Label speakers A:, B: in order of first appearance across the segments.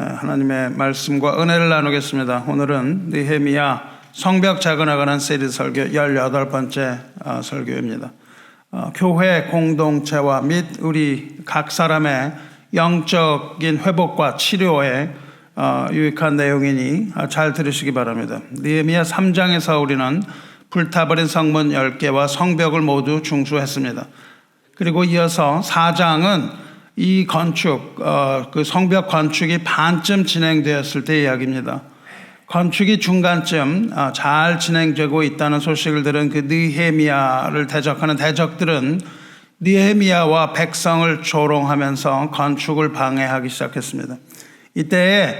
A: 하나님의 말씀과 은혜를 나누겠습니다. 오늘은 느헤미야 성벽 작아나가는 시리즈 설교 18번째 설교입니다. 교회 공동체와 및 우리 각 사람의 영적인 회복과 치료에 유익한 내용이니 잘 들으시기 바랍니다. 느헤미야 3장에서 우리는 불타버린 성문 10개와 성벽을 모두 중수했습니다. 그리고 이어서 4장은 이 건축, 그 성벽 건축이 반쯤 진행되었을 때 이야기입니다. 건축이 중간쯤 잘 진행되고 있다는 소식을 들은 그 느헤미야를 대적하는 대적들은 느헤미야와 백성을 조롱하면서 건축을 방해하기 시작했습니다. 이때에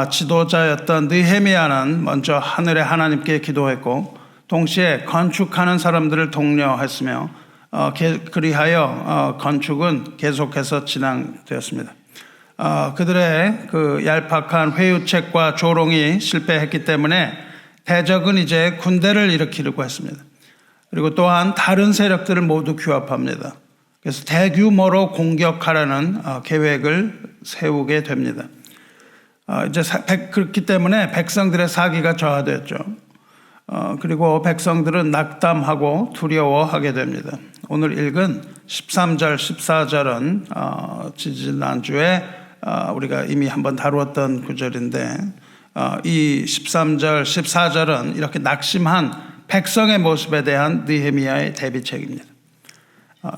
A: 지도자였던 느헤미야는 먼저 하늘의 하나님께 기도했고 동시에 건축하는 사람들을 독려했으며 그리하여 건축은 계속해서 진행되었습니다. 그들의 그 얄팍한 회유책과 조롱이 실패했기 때문에 대적은 이제 군대를 일으키려고 했습니다. 그리고 또한 다른 세력들을 모두 규합합니다. 그래서 대규모로 공격하라는 계획을 세우게 됩니다. 이제 그렇기 때문에 백성들의 사기가 저하되었죠. 그리고 백성들은 낙담하고 두려워하게 됩니다. 오늘 읽은 13절, 14절은 지난주에 우리가 이미 한번 다루었던 구절인데 이 13절, 14절은 이렇게 낙심한 백성의 모습에 대한 느헤미야의 대비책입니다.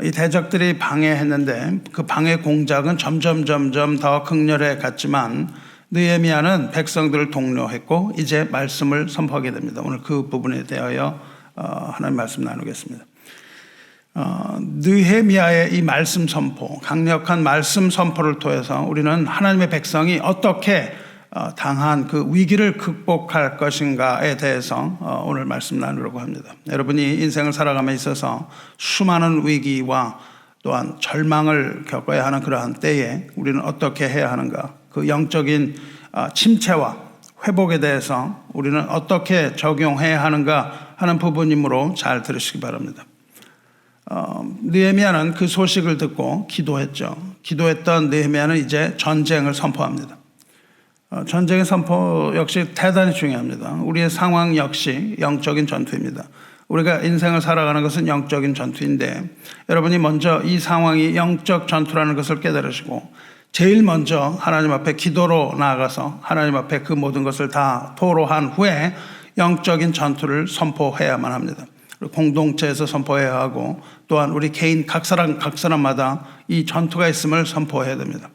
A: 이 대적들이 방해했는데 그 방해 공작은 점점 더 극렬해 갔지만 느헤미야는 백성들을 독려했고 이제 말씀을 선포하게 됩니다. 오늘 그 부분에 대하여 하나님 말씀 나누겠습니다. 느헤미야의 이 말씀 선포, 강력한 말씀 선포를 통해서 우리는 하나님의 백성이 어떻게 당한 그 위기를 극복할 것인가에 대해서 오늘 말씀 나누려고 합니다. 여러분이 인생을 살아감에 있어서 수많은 위기와 또한 절망을 겪어야 하는 그러한 때에 우리는 어떻게 해야 하는가, 그 영적인 침체와 회복에 대해서 우리는 어떻게 적용해야 하는가 하는 부분이므로 잘 들으시기 바랍니다. 느헤미야는 그 소식을 듣고 기도했죠. 기도했던 느헤미야는 이제 전쟁을 선포합니다. 전쟁의 선포 역시 대단히 중요합니다. 우리의 상황 역시 영적인 전투입니다. 우리가 인생을 살아가는 것은 영적인 전투인데 여러분이 먼저 이 상황이 영적 전투라는 것을 깨달으시고 제일 먼저 하나님 앞에 기도로 나아가서 하나님 앞에 그 모든 것을 다 토로한 후에 영적인 전투를 선포해야만 합니다. 공동체에서 선포해야 하고 또한 우리 개인 각 사람마다 이 전투가 있음을 선포해야 됩니다.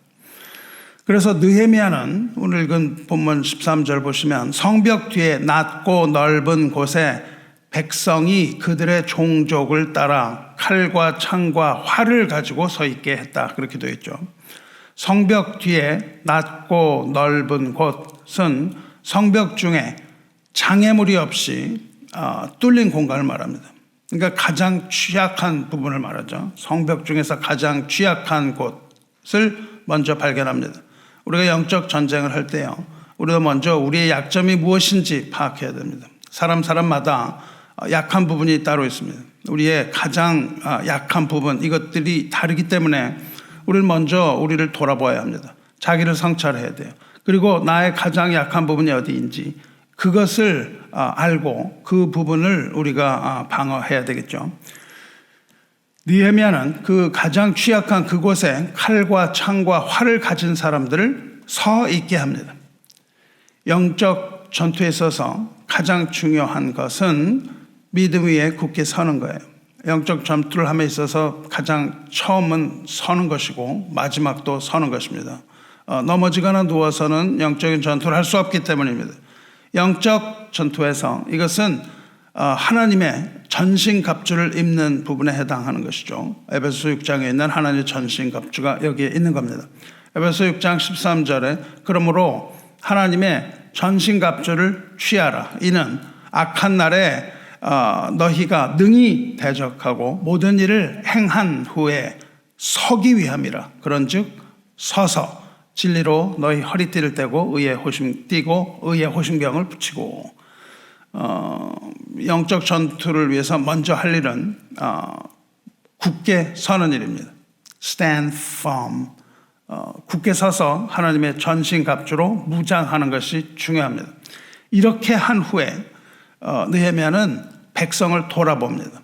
A: 그래서 느헤미야는 오늘 읽은 본문 13절 보시면 성벽 뒤에 낮고 넓은 곳에 백성이 그들의 종족을 따라 칼과 창과 활을 가지고 서 있게 했다. 그렇게 되어 있죠. 성벽 뒤에 낮고 넓은 곳은 성벽 중에 장애물이 없이 뚫린 공간을 말합니다. 그러니까 가장 취약한 부분을 말하죠. 성벽 중에서 가장 취약한 곳을 먼저 발견합니다. 우리가 영적 전쟁을 할 때요, 우리가 먼저 우리의 약점이 무엇인지 파악해야 됩니다. 사람마다 약한 부분이 따로 있습니다. 우리의 가장 약한 부분, 이것들이 다르기 때문에 우리는 먼저 우리를 돌아봐야 합니다. 자기를 성찰해야 돼요. 그리고 나의 가장 약한 부분이 어디인지 그것을 알고 그 부분을 우리가 방어해야 되겠죠. 느헤미야는 그 가장 취약한 그곳에 칼과 창과 활을 가진 사람들을 서 있게 합니다. 영적 전투에 있어서 가장 중요한 것은 믿음 위에 굳게 서는 거예요. 영적 전투를 함에 있어서 가장 처음은 서는 것이고 마지막도 서는 것입니다. 넘어지거나 누워서는 영적인 전투를 할 수 없기 때문입니다. 영적 전투에서 이것은 하나님의 전신갑주를 입는 부분에 해당하는 것이죠. 에베소 6장에 있는 하나님의 전신갑주가 여기에 있는 겁니다. 에베소 6장 13절에 그러므로 하나님의 전신갑주를 취하라. 이는 악한 날에 너희가 능히 대적하고 모든 일을 행한 후에 서기 위함이라. 그런즉 서서 진리로 너희 허리띠를 떼고 의의 호심병을 붙이고. 영적 전투를 위해서 먼저 할 일은 굳게 서는 일입니다. Stand firm. 굳게 서서 하나님의 전신갑주로 무장하는 것이 중요합니다. 이렇게 한 후에 느헤미야는 백성을 돌아봅니다.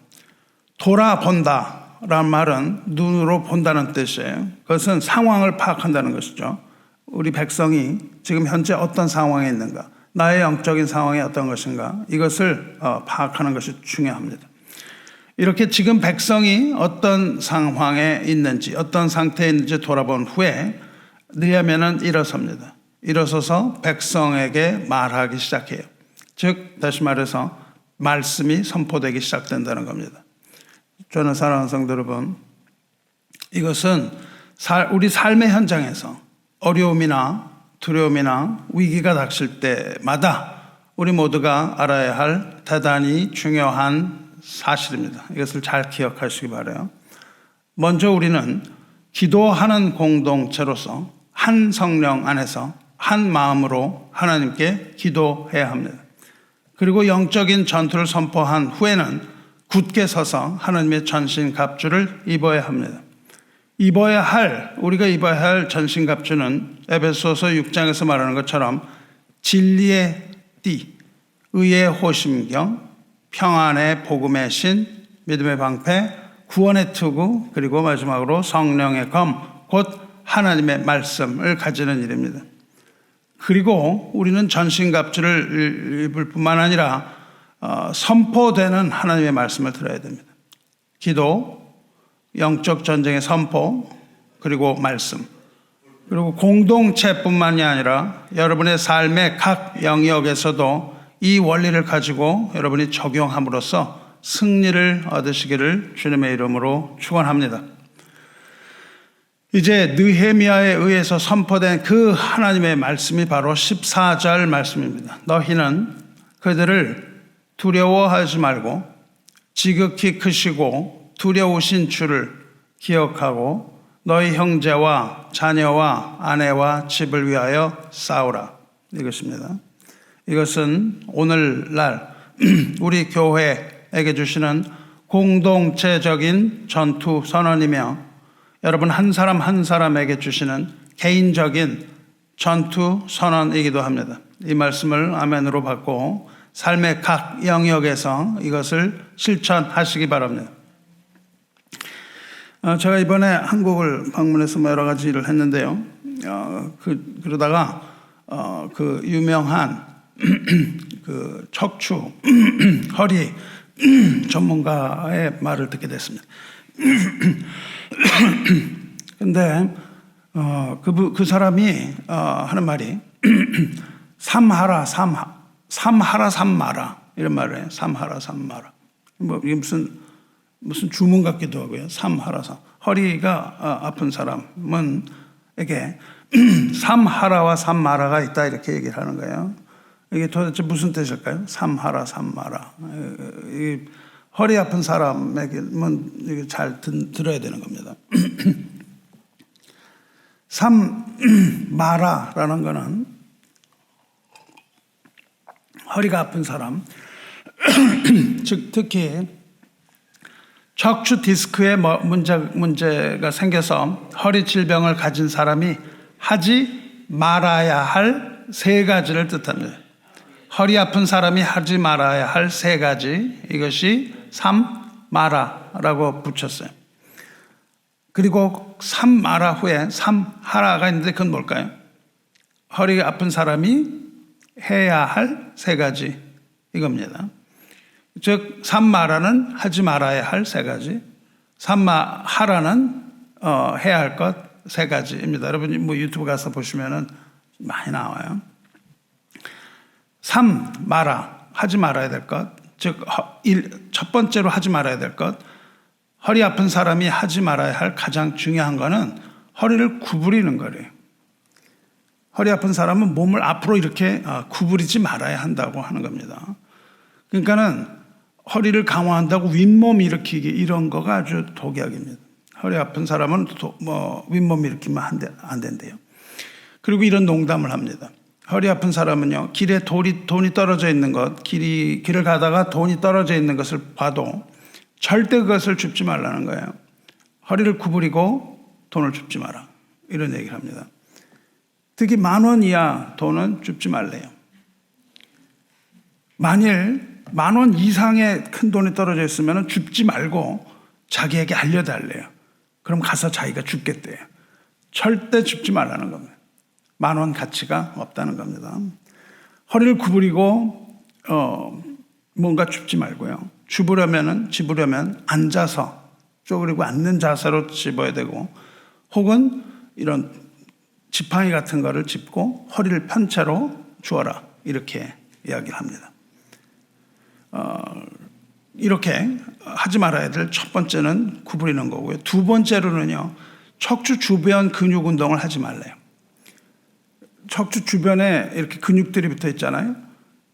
A: 돌아본다라는 말은 눈으로 본다는 뜻이에요. 그것은 상황을 파악한다는 것이죠. 우리 백성이 지금 현재 어떤 상황에 있는가, 나의 영적인 상황이 어떤 것인가, 이것을 파악하는 것이 중요합니다. 이렇게 지금 백성이 어떤 상황에 있는지, 어떤 상태에 있는지 돌아본 후에 느헤미야는 일어섭니다. 일어서서 백성에게 말하기 시작해요. 즉 다시 말해서 말씀이 선포되기 시작된다는 겁니다. 저는 사랑하는 성도 여러분, 이것은 우리 삶의 현장에서 어려움이나 두려움이나 위기가 닥칠 때마다 우리 모두가 알아야 할 대단히 중요한 사실입니다. 이것을 잘 기억하시기 바라요. 먼저 우리는 기도하는 공동체로서 한 성령 안에서 한 마음으로 하나님께 기도해야 합니다. 그리고 영적인 전투를 선포한 후에는 굳게 서서 하나님의 전신갑주를 입어야 합니다. 우리가 입어야 할 전신갑주는 에베소서 6장에서 말하는 것처럼 진리의 띠, 의의 호심경, 평안의 복음의 신, 믿음의 방패, 구원의 투구, 그리고 마지막으로 성령의 검, 곧 하나님의 말씀을 가지는 일입니다. 그리고 우리는 전신갑주를 입을 뿐만 아니라 선포되는 하나님의 말씀을 들어야 됩니다. 기도, 영적 전쟁의 선포, 그리고 말씀, 그리고 공동체뿐만이 아니라 여러분의 삶의 각 영역에서도 이 원리를 가지고 여러분이 적용함으로써 승리를 얻으시기를 주님의 이름으로 축원합니다. 이제 느헤미야에 의해서 선포된 그 하나님의 말씀이 바로 14절 말씀입니다. 너희는 그들을 두려워하지 말고 지극히 크시고 두려우신 주를 기억하고 너희 형제와 자녀와 아내와 집을 위하여 싸우라. 이것입니다. 이것은 오늘날 우리 교회에게 주시는 공동체적인 전투 선언이며 여러분 한 사람 한 사람에게 주시는 개인적인 전투 선언이기도 합니다. 이 말씀을 아멘으로 받고 삶의 각 영역에서 이것을 실천하시기 바랍니다. 제가 이번에 한국을 방문해서 여러 가지 일을 했는데요. 그러다가 그 유명한 그 척추, 허리 전문가의 말을 듣게 됐습니다. 근데 그 사람이 하는 말이 삼하라 삼마라 이런 말을 해요. 삼하라 삼마라. 뭐 이게 무슨 주문 같기도 하고요. 삼하라 삼. 허리가 아픈 사람은에게 삼하라와 삼마라가 있다 이렇게 얘기를 하는 거예요. 이게 도대체 무슨 뜻일까요? 삼하라 삼마라. 허리 아픈 사람에게는 잘 들어야 되는 겁니다. 삼마라라는 거는 허리가 아픈 사람, 즉 특히 척추 디스크에 문제가 생겨서 허리 질병을 가진 사람이 하지 말아야 할 세 가지를 뜻합니다. 허리 아픈 사람이 하지 말아야 할 세 가지, 이것이 삼마라라고 붙였어요. 그리고 삼마라 후에 삼하라가 있는데 그건 뭘까요? 허리 아픈 사람이 해야 할 세 가지 이겁니다. 즉 삼마라는 하지 말아야 할 세 가지, 삼마하라는 해야 할 것 세 가지입니다. 여러분이 뭐 유튜브 가서 보시면은 많이 나와요. 삼마라 하지 말아야 될 것, 즉 첫 번째로 하지 말아야 될 것, 허리 아픈 사람이 하지 말아야 할 가장 중요한 거는 허리를 구부리는 거래요. 허리 아픈 사람은 몸을 앞으로 이렇게 구부리지 말아야 한다고 하는 겁니다. 그러니까는 허리를 강화한다고 윗몸 일으키기 이런 거가 아주 독약입니다. 허리 아픈 사람은 윗몸 일으키면 안 된대요. 그리고 이런 농담을 합니다. 허리 아픈 사람은요, 길에 돈이 떨어져 있는 것, 길을 가다가 돈이 떨어져 있는 것을 봐도 절대 그것을 줍지 말라는 거예요. 허리를 구부리고 돈을 줍지 마라. 이런 얘기를 합니다. 특히 10,000원 이하 돈은 줍지 말래요. 만일 10,000원 이상의 큰 돈이 떨어져 있으면 줍지 말고 자기에게 알려달래요. 그럼 가서 자기가 줍겠대요. 절대 줍지 말라는 겁니다. 10,000원 가치가 없다는 겁니다. 허리를 구부리고 뭔가 줍지 말고요. 집으려면 앉아서 쪼그리고 앉는 자세로 집어야 되고, 혹은 이런 지팡이 같은 거를 짚고 허리를 편 채로 주어라, 이렇게 이야기를 합니다. 이렇게 하지 말아야 될 첫 번째는 구부리는 거고요. 두 번째로는요, 척추 주변 근육 운동을 하지 말래요. 척추 주변에 이렇게 근육들이 붙어 있잖아요.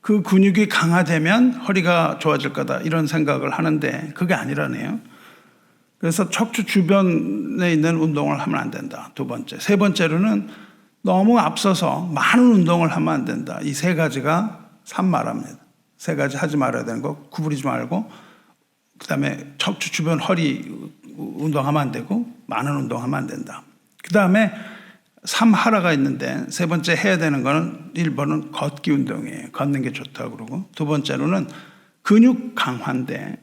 A: 그 근육이 강화되면 허리가 좋아질 거다, 이런 생각을 하는데 그게 아니라네요. 그래서 척추 주변에 있는 운동을 하면 안 된다, 두 번째. 세 번째로는 너무 앞서서 많은 운동을 하면 안 된다. 이 세 가지가 산마라입니다. 세 가지 하지 말아야 되는 거, 구부리지 말고, 그 다음에 척추 주변 허리 운동하면 안 되고, 많은 운동하면 안 된다. 그 다음에 삼하라가 있는데, 세 번째 해야 되는 거는 1번은 걷기 운동이에요. 걷는 게 좋다고 그러고, 두 번째로는 근육 강화인데,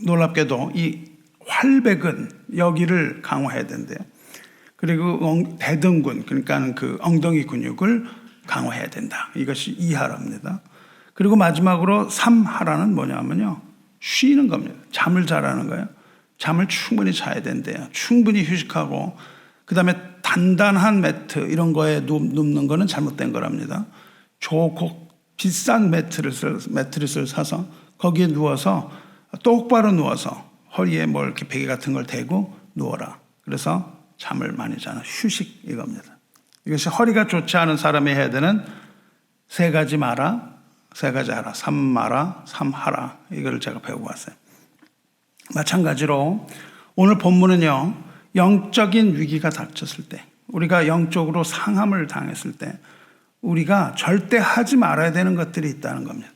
A: 놀랍게도 이 활백은 여기를 강화해야 된대요. 그리고 대등근, 그러니까 그 엉덩이 근육을 강화해야 된다. 이것이 2하라입니다. 그리고 마지막으로 3하라는 뭐냐면요, 쉬는 겁니다. 잠을 자라는 거예요. 잠을 충분히 자야 된대요. 충분히 휴식하고, 그 다음에 단단한 매트 이런 거에 눕는 거는 잘못된 거랍니다. 좋고 비싼 매트리스를 사서 거기에 누워서 똑바로 누워서 허리에 뭐 이렇게 베개 같은 걸 대고 누워라. 그래서 잠을 많이 자는 휴식, 이겁니다. 이것이 허리가 좋지 않은 사람이 해야 되는 세 가지 마라, 세 가지 하라, 삼마라, 삼하라, 이걸 제가 배우고 왔어요. 마찬가지로 오늘 본문은요, 영적인 위기가 닥쳤을 때, 우리가 영적으로 상함을 당했을 때 우리가 절대 하지 말아야 되는 것들이 있다는 겁니다.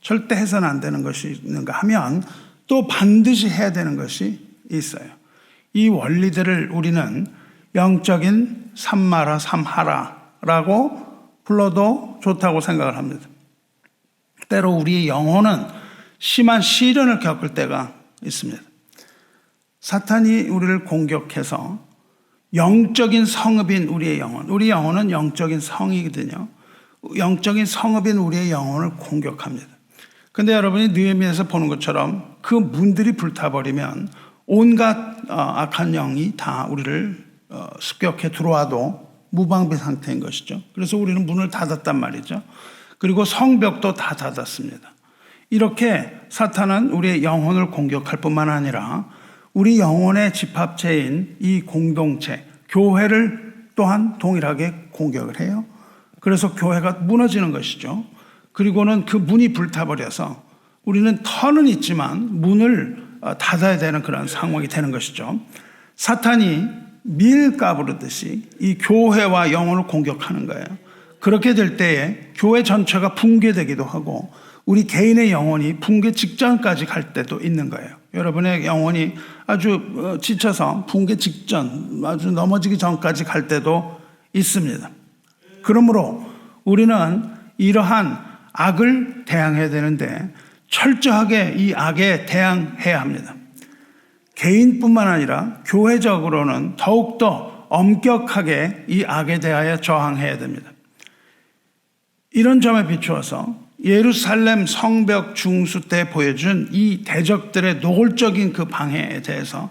A: 절대 해서는 안 되는 것이 있는가 하면 또 반드시 해야 되는 것이 있어요. 이 원리들을 우리는 영적인 삼마라, 삼하라라고 불러도 좋다고 생각을 합니다. 때로 우리의 영혼은 심한 시련을 겪을 때가 있습니다. 사탄이 우리를 공격해서 영적인 성읍인 우리의 영혼, 우리 영혼은 영적인 성이거든요. 영적인 성읍인 우리의 영혼을 공격합니다. 근데 여러분이 느헤미야에서 보는 것처럼 그 문들이 불타버리면 온갖 악한 영이 다 우리를 습격해 들어와도 무방비 상태인 것이죠. 그래서 우리는 문을 닫았단 말이죠. 그리고 성벽도 다 닫았습니다. 이렇게 사탄은 우리의 영혼을 공격할 뿐만 아니라 우리 영혼의 집합체인 이 공동체, 교회를 또한 동일하게 공격을 해요. 그래서 교회가 무너지는 것이죠. 그리고는 그 문이 불타버려서 우리는 터는 있지만 문을 닫아야 되는 그런 상황이 되는 것이죠. 사탄이 밀 까부르듯이 이 교회와 영혼을 공격하는 거예요. 그렇게 될 때에 교회 전체가 붕괴되기도 하고 우리 개인의 영혼이 붕괴 직전까지 갈 때도 있는 거예요. 여러분의 영혼이 아주 지쳐서 붕괴 직전, 아주 넘어지기 전까지 갈 때도 있습니다. 그러므로 우리는 이러한 악을 대항해야 되는데 철저하게 이 악에 대항해야 합니다. 개인뿐만 아니라 교회적으로는 더욱더 엄격하게 이 악에 대하여 저항해야 됩니다. 이런 점에 비추어서 예루살렘 성벽 중수 때 보여준 이 대적들의 노골적인 그 방해에 대해서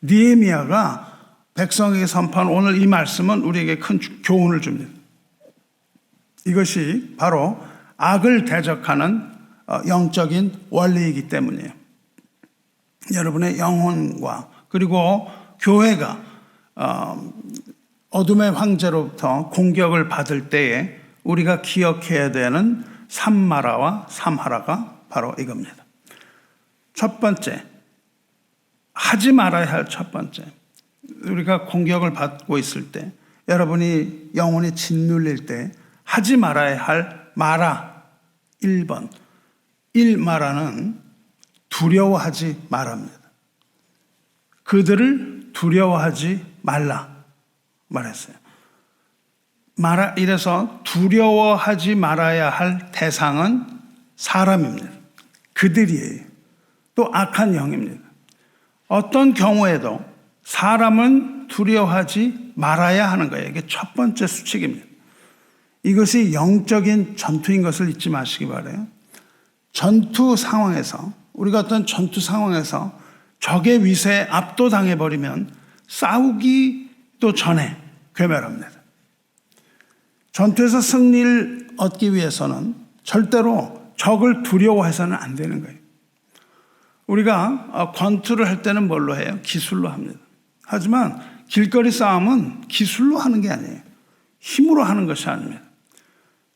A: 느헤미야가 백성에게 선포한 오늘 이 말씀은 우리에게 큰 교훈을 줍니다. 이것이 바로 악을 대적하는 영적인 원리이기 때문이에요. 여러분의 영혼과 그리고 교회가 어둠의 황제로부터 공격을 받을 때에 우리가 기억해야 되는 삼마라와 삼하라가 바로 이겁니다. 첫 번째, 하지 말아야 할 첫 번째, 우리가 공격을 받고 있을 때, 여러분이 영혼이 짓눌릴 때 하지 말아야 할 마라 1번, 1마라는 두려워하지 말합니다. 그들을 두려워하지 말라 말했어요. 이래서 두려워하지 말아야 할 대상은 사람입니다. 그들이에요. 또 악한 영입니다. 어떤 경우에도 사람은 두려워하지 말아야 하는 거예요. 이게 첫 번째 수칙입니다. 이것이 영적인 전투인 것을 잊지 마시기 바라요. 전투 상황에서, 우리가 어떤 전투 상황에서 적의 위세에 압도당해버리면 싸우기도 전에 괴멸합니다. 전투에서 승리를 얻기 위해서는 절대로 적을 두려워해서는 안 되는 거예요. 우리가 권투를 할 때는 뭘로 해요? 기술로 합니다. 하지만 길거리 싸움은 기술로 하는 게 아니에요. 힘으로 하는 것이 아닙니다.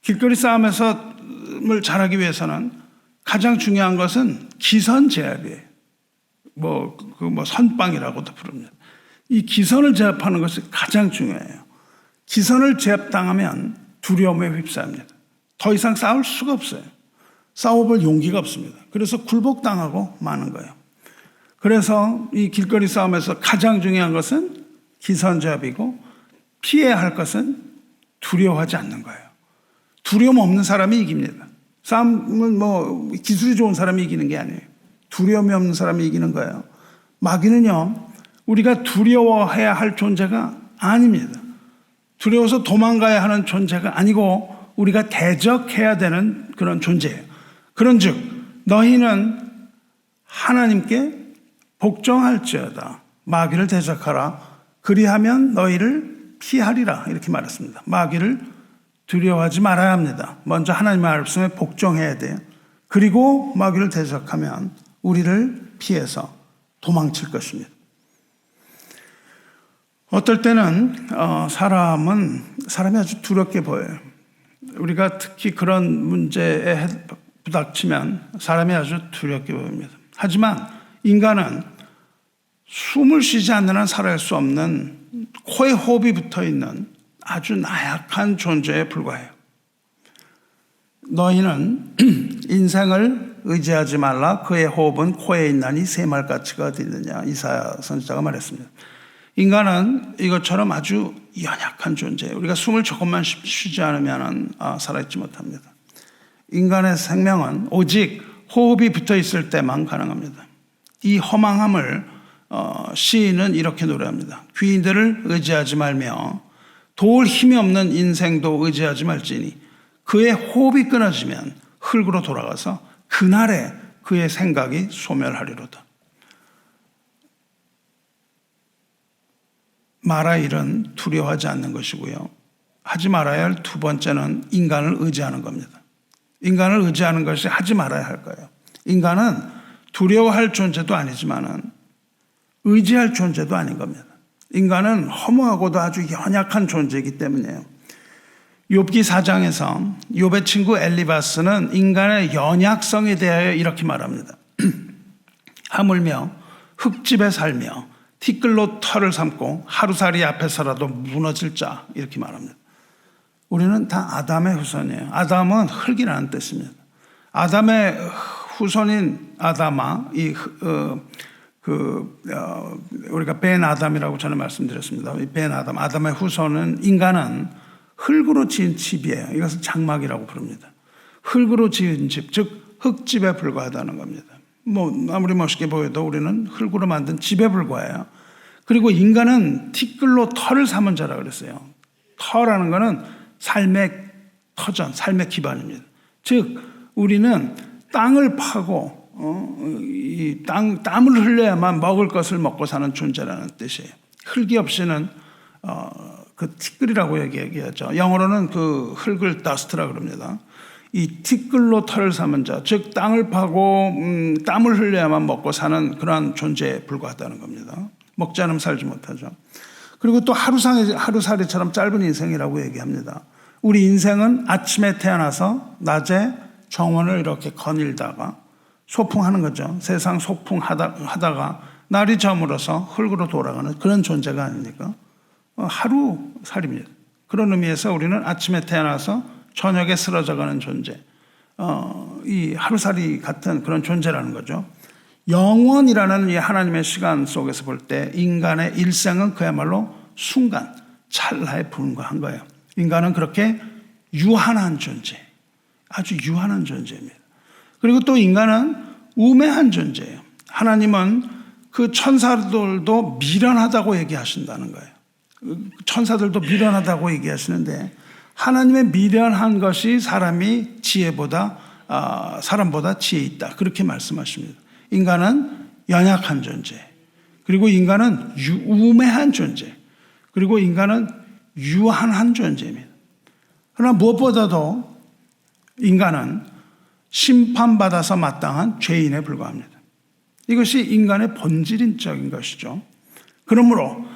A: 길거리 싸움을 잘하기 위해서는 가장 중요한 것은 기선 제압이에요. 선빵이라고도 부릅니다. 이 기선을 제압하는 것이 가장 중요해요. 기선을 제압당하면 두려움에 휩싸입니다. 더 이상 싸울 수가 없어요. 싸워볼 용기가 없습니다. 그래서 굴복당하고 마는 거예요. 그래서 이 길거리 싸움에서 가장 중요한 것은 기선 제압이고 피해야 할 것은 두려워하지 않는 거예요. 두려움 없는 사람이 이깁니다. 싸움은 기술이 좋은 사람이 이기는 게 아니에요. 두려움이 없는 사람이 이기는 거예요. 마귀는요, 우리가 두려워해야 할 존재가 아닙니다. 두려워서 도망가야 하는 존재가 아니고 우리가 대적해야 되는 그런 존재예요. 그런즉 너희는 하나님께 복종할지어다. 마귀를 대적하라. 그리하면 너희를 피하리라. 이렇게 말했습니다. 마귀를 두려워하지 말아야 합니다. 먼저 하나님의 말씀에 복종해야 돼요. 그리고 마귀를 대적하면 우리를 피해서 도망칠 것입니다. 어떨 때는 사람이 아주 두렵게 보여요. 우리가 특히 그런 문제에 부닥치면 사람이 아주 두렵게 보입니다. 하지만 인간은 숨을 쉬지 않는 한 살아갈 수 없는 코에 호흡이 붙어있는 아주 나약한 존재에 불과해요. 너희는 인생을 의지하지 말라. 그의 호흡은 코에 있나니 새말가치가 어디 있느냐. 이사야 선지자가 말했습니다. 인간은 이것처럼 아주 연약한 존재예요. 우리가 숨을 조금만 쉬지 않으면 살아있지 못합니다. 인간의 생명은 오직 호흡이 붙어 있을 때만 가능합니다. 이 허망함을 시인은 이렇게 노래합니다. 귀인들을 의지하지 말며 도울 힘이 없는 인생도 의지하지 말지니 그의 호흡이 끊어지면 흙으로 돌아가서 그날에 그의 생각이 소멸하리로다. 말할 일은 두려워하지 않는 것이고요. 하지 말아야 할 두 번째는 인간을 의지하는 겁니다. 인간을 의지하는 것이 하지 말아야 할 거예요. 인간은 두려워할 존재도 아니지만은 의지할 존재도 아닌 겁니다. 인간은 허무하고도 아주 연약한 존재이기 때문이에요. 욥기 4장에서 욥의 친구 엘리바스는 인간의 연약성에 대하여 이렇게 말합니다. 하물며 흙집에 살며 티끌로 털을 삼고 하루살이 앞에서라도 무너질 자, 이렇게 말합니다. 우리는 다 아담의 후손이에요. 아담은 흙이라는 뜻입니다. 아담의 후손인 아담아, 우리가 벤 아담이라고 저는 말씀드렸습니다. 이 벤 아담, 아담의 후손은 인간은 흙으로 지은 집이에요. 이것을 장막이라고 부릅니다. 흙으로 지은 집, 즉 흙집에 불과하다는 겁니다. 아무리 멋있게 보여도 우리는 흙으로 만든 집에 불과해요. 그리고 인간은 티끌로 털을 삼은 자라 그랬어요. 터라는 것은 삶의 터전, 삶의 기반입니다. 즉 우리는 땅을 파고 땀을 흘려야만 먹을 것을 먹고 사는 존재라는 뜻이에요. 흙이 없이는 그 티끌이라고 얘기하죠. 영어로는 그 흙을 dust라 그럽니다. 이 티끌로 털을 삼은 자, 즉 땅을 파고 땀을 흘려야만 먹고 사는 그러한 존재에 불과하다는 겁니다. 먹지 않으면 살지 못하죠. 그리고 또 하루살이처럼 짧은 인생이라고 얘기합니다. 우리 인생은 아침에 태어나서 낮에 정원을 이렇게 거닐다가 소풍하는 거죠. 세상 소풍하다가 날이 저물어서 흙으로 돌아가는 그런 존재가 아닙니까? 하루살이입니다. 그런 의미에서 우리는 아침에 태어나서 저녁에 쓰러져가는 존재, 이 하루살이 같은 그런 존재라는 거죠. 영원이라는 이 하나님의 시간 속에서 볼 때 인간의 일생은 그야말로 순간, 찰나에 불과한 거예요. 인간은 그렇게 유한한 존재, 아주 유한한 존재입니다. 그리고 또 인간은 우매한 존재예요. 하나님은 그 천사들도 미련하다고 얘기하신다는 거예요. 천사들도 미련하다고 얘기하시는데 하나님의 미련한 것이 사람이 사람보다 지혜 있다. 그렇게 말씀하십니다. 인간은 연약한 존재, 그리고 인간은 우매한 존재, 그리고 인간은 유한한 존재입니다. 그러나 무엇보다도 인간은 심판받아서 마땅한 죄인에 불과합니다. 이것이 인간의 본질적인 것이죠. 그러므로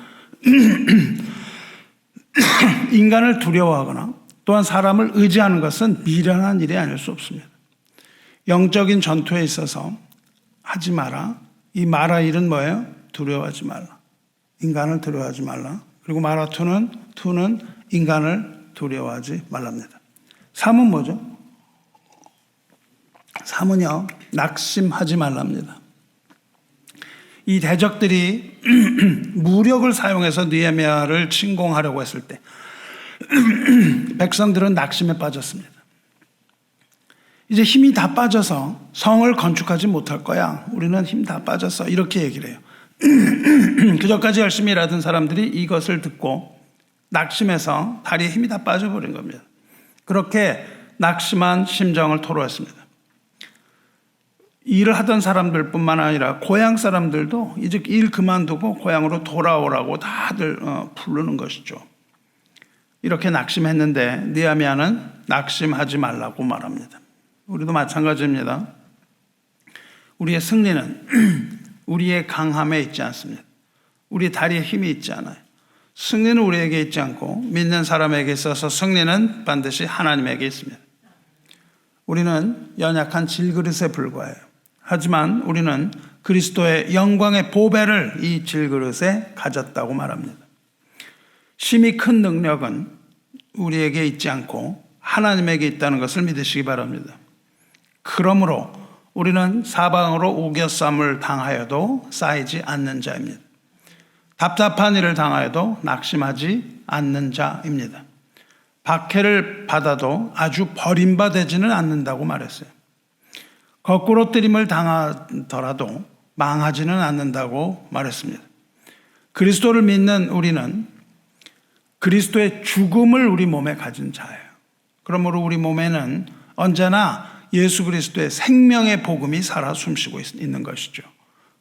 A: 인간을 두려워하거나 또한 사람을 의지하는 것은 미련한 일이 아닐 수 없습니다. 영적인 전투에 있어서 하지 마라. 이 마라 일은 뭐예요? 두려워하지 말라. 인간을 두려워하지 말라. 그리고 마라 투는 인간을 두려워하지 말랍니다. 3은 뭐죠? 3은요, 낙심하지 말랍니다. 이 대적들이 무력을 사용해서 느헤미야를 침공하려고 했을 때 백성들은 낙심에 빠졌습니다. 이제 힘이 다 빠져서 성을 건축하지 못할 거야. 우리는 힘 다 빠졌어. 이렇게 얘기를 해요. 그전까지 열심히 일하던 사람들이 이것을 듣고 낙심해서 다리에 힘이 다 빠져버린 겁니다. 그렇게 낙심한 심정을 토로했습니다. 일을 하던 사람들뿐만 아니라 고향 사람들도 이제 일 그만두고 고향으로 돌아오라고 다들 부르는 것이죠. 이렇게 낙심했는데 느헤미야는 낙심하지 말라고 말합니다. 우리도 마찬가지입니다. 우리의 승리는 우리의 강함에 있지 않습니다. 우리 다리에 힘이 있지 않아요. 승리는 우리에게 있지 않고 믿는 사람에게 있어서 승리는 반드시 하나님에게 있습니다. 우리는 연약한 질그릇에 불과해요. 하지만 우리는 그리스도의 영광의 보배를 이 질그릇에 가졌다고 말합니다. 심히 큰 능력은 우리에게 있지 않고 하나님에게 있다는 것을 믿으시기 바랍니다. 그러므로 우리는 사방으로 우겨쌈을 당하여도 쌓이지 않는 자입니다. 답답한 일을 당하여도 낙심하지 않는 자입니다. 박해를 받아도 아주 버림받지는 않는다고 말했어요. 거꾸로 뜨림을 당하더라도 망하지는 않는다고 말했습니다. 그리스도를 믿는 우리는 그리스도의 죽음을 우리 몸에 가진 자예요. 그러므로 우리 몸에는 언제나 예수 그리스도의 생명의 복음이 살아 숨쉬고 있는 것이죠.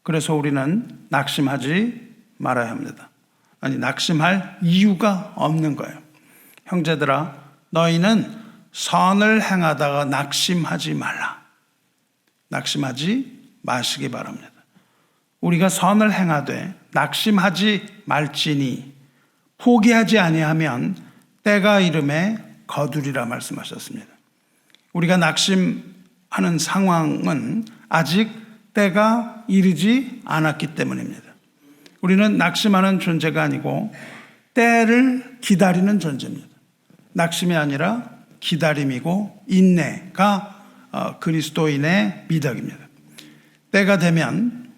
A: 그래서 우리는 낙심하지 말아야 합니다. 낙심할 이유가 없는 거예요. 형제들아, 너희는 선을 행하다가 낙심하지 말라. 낙심하지 마시기 바랍니다. 우리가 선을 행하되 낙심하지 말지니 포기하지 아니하면 때가 이름에 거두리라 말씀하셨습니다. 우리가 낙심하는 상황은 아직 때가 이르지 않았기 때문입니다. 우리는 낙심하는 존재가 아니고 때를 기다리는 존재입니다. 낙심이 아니라 기다림이고 인내가 그리스도인의 미덕입니다. 때가 되면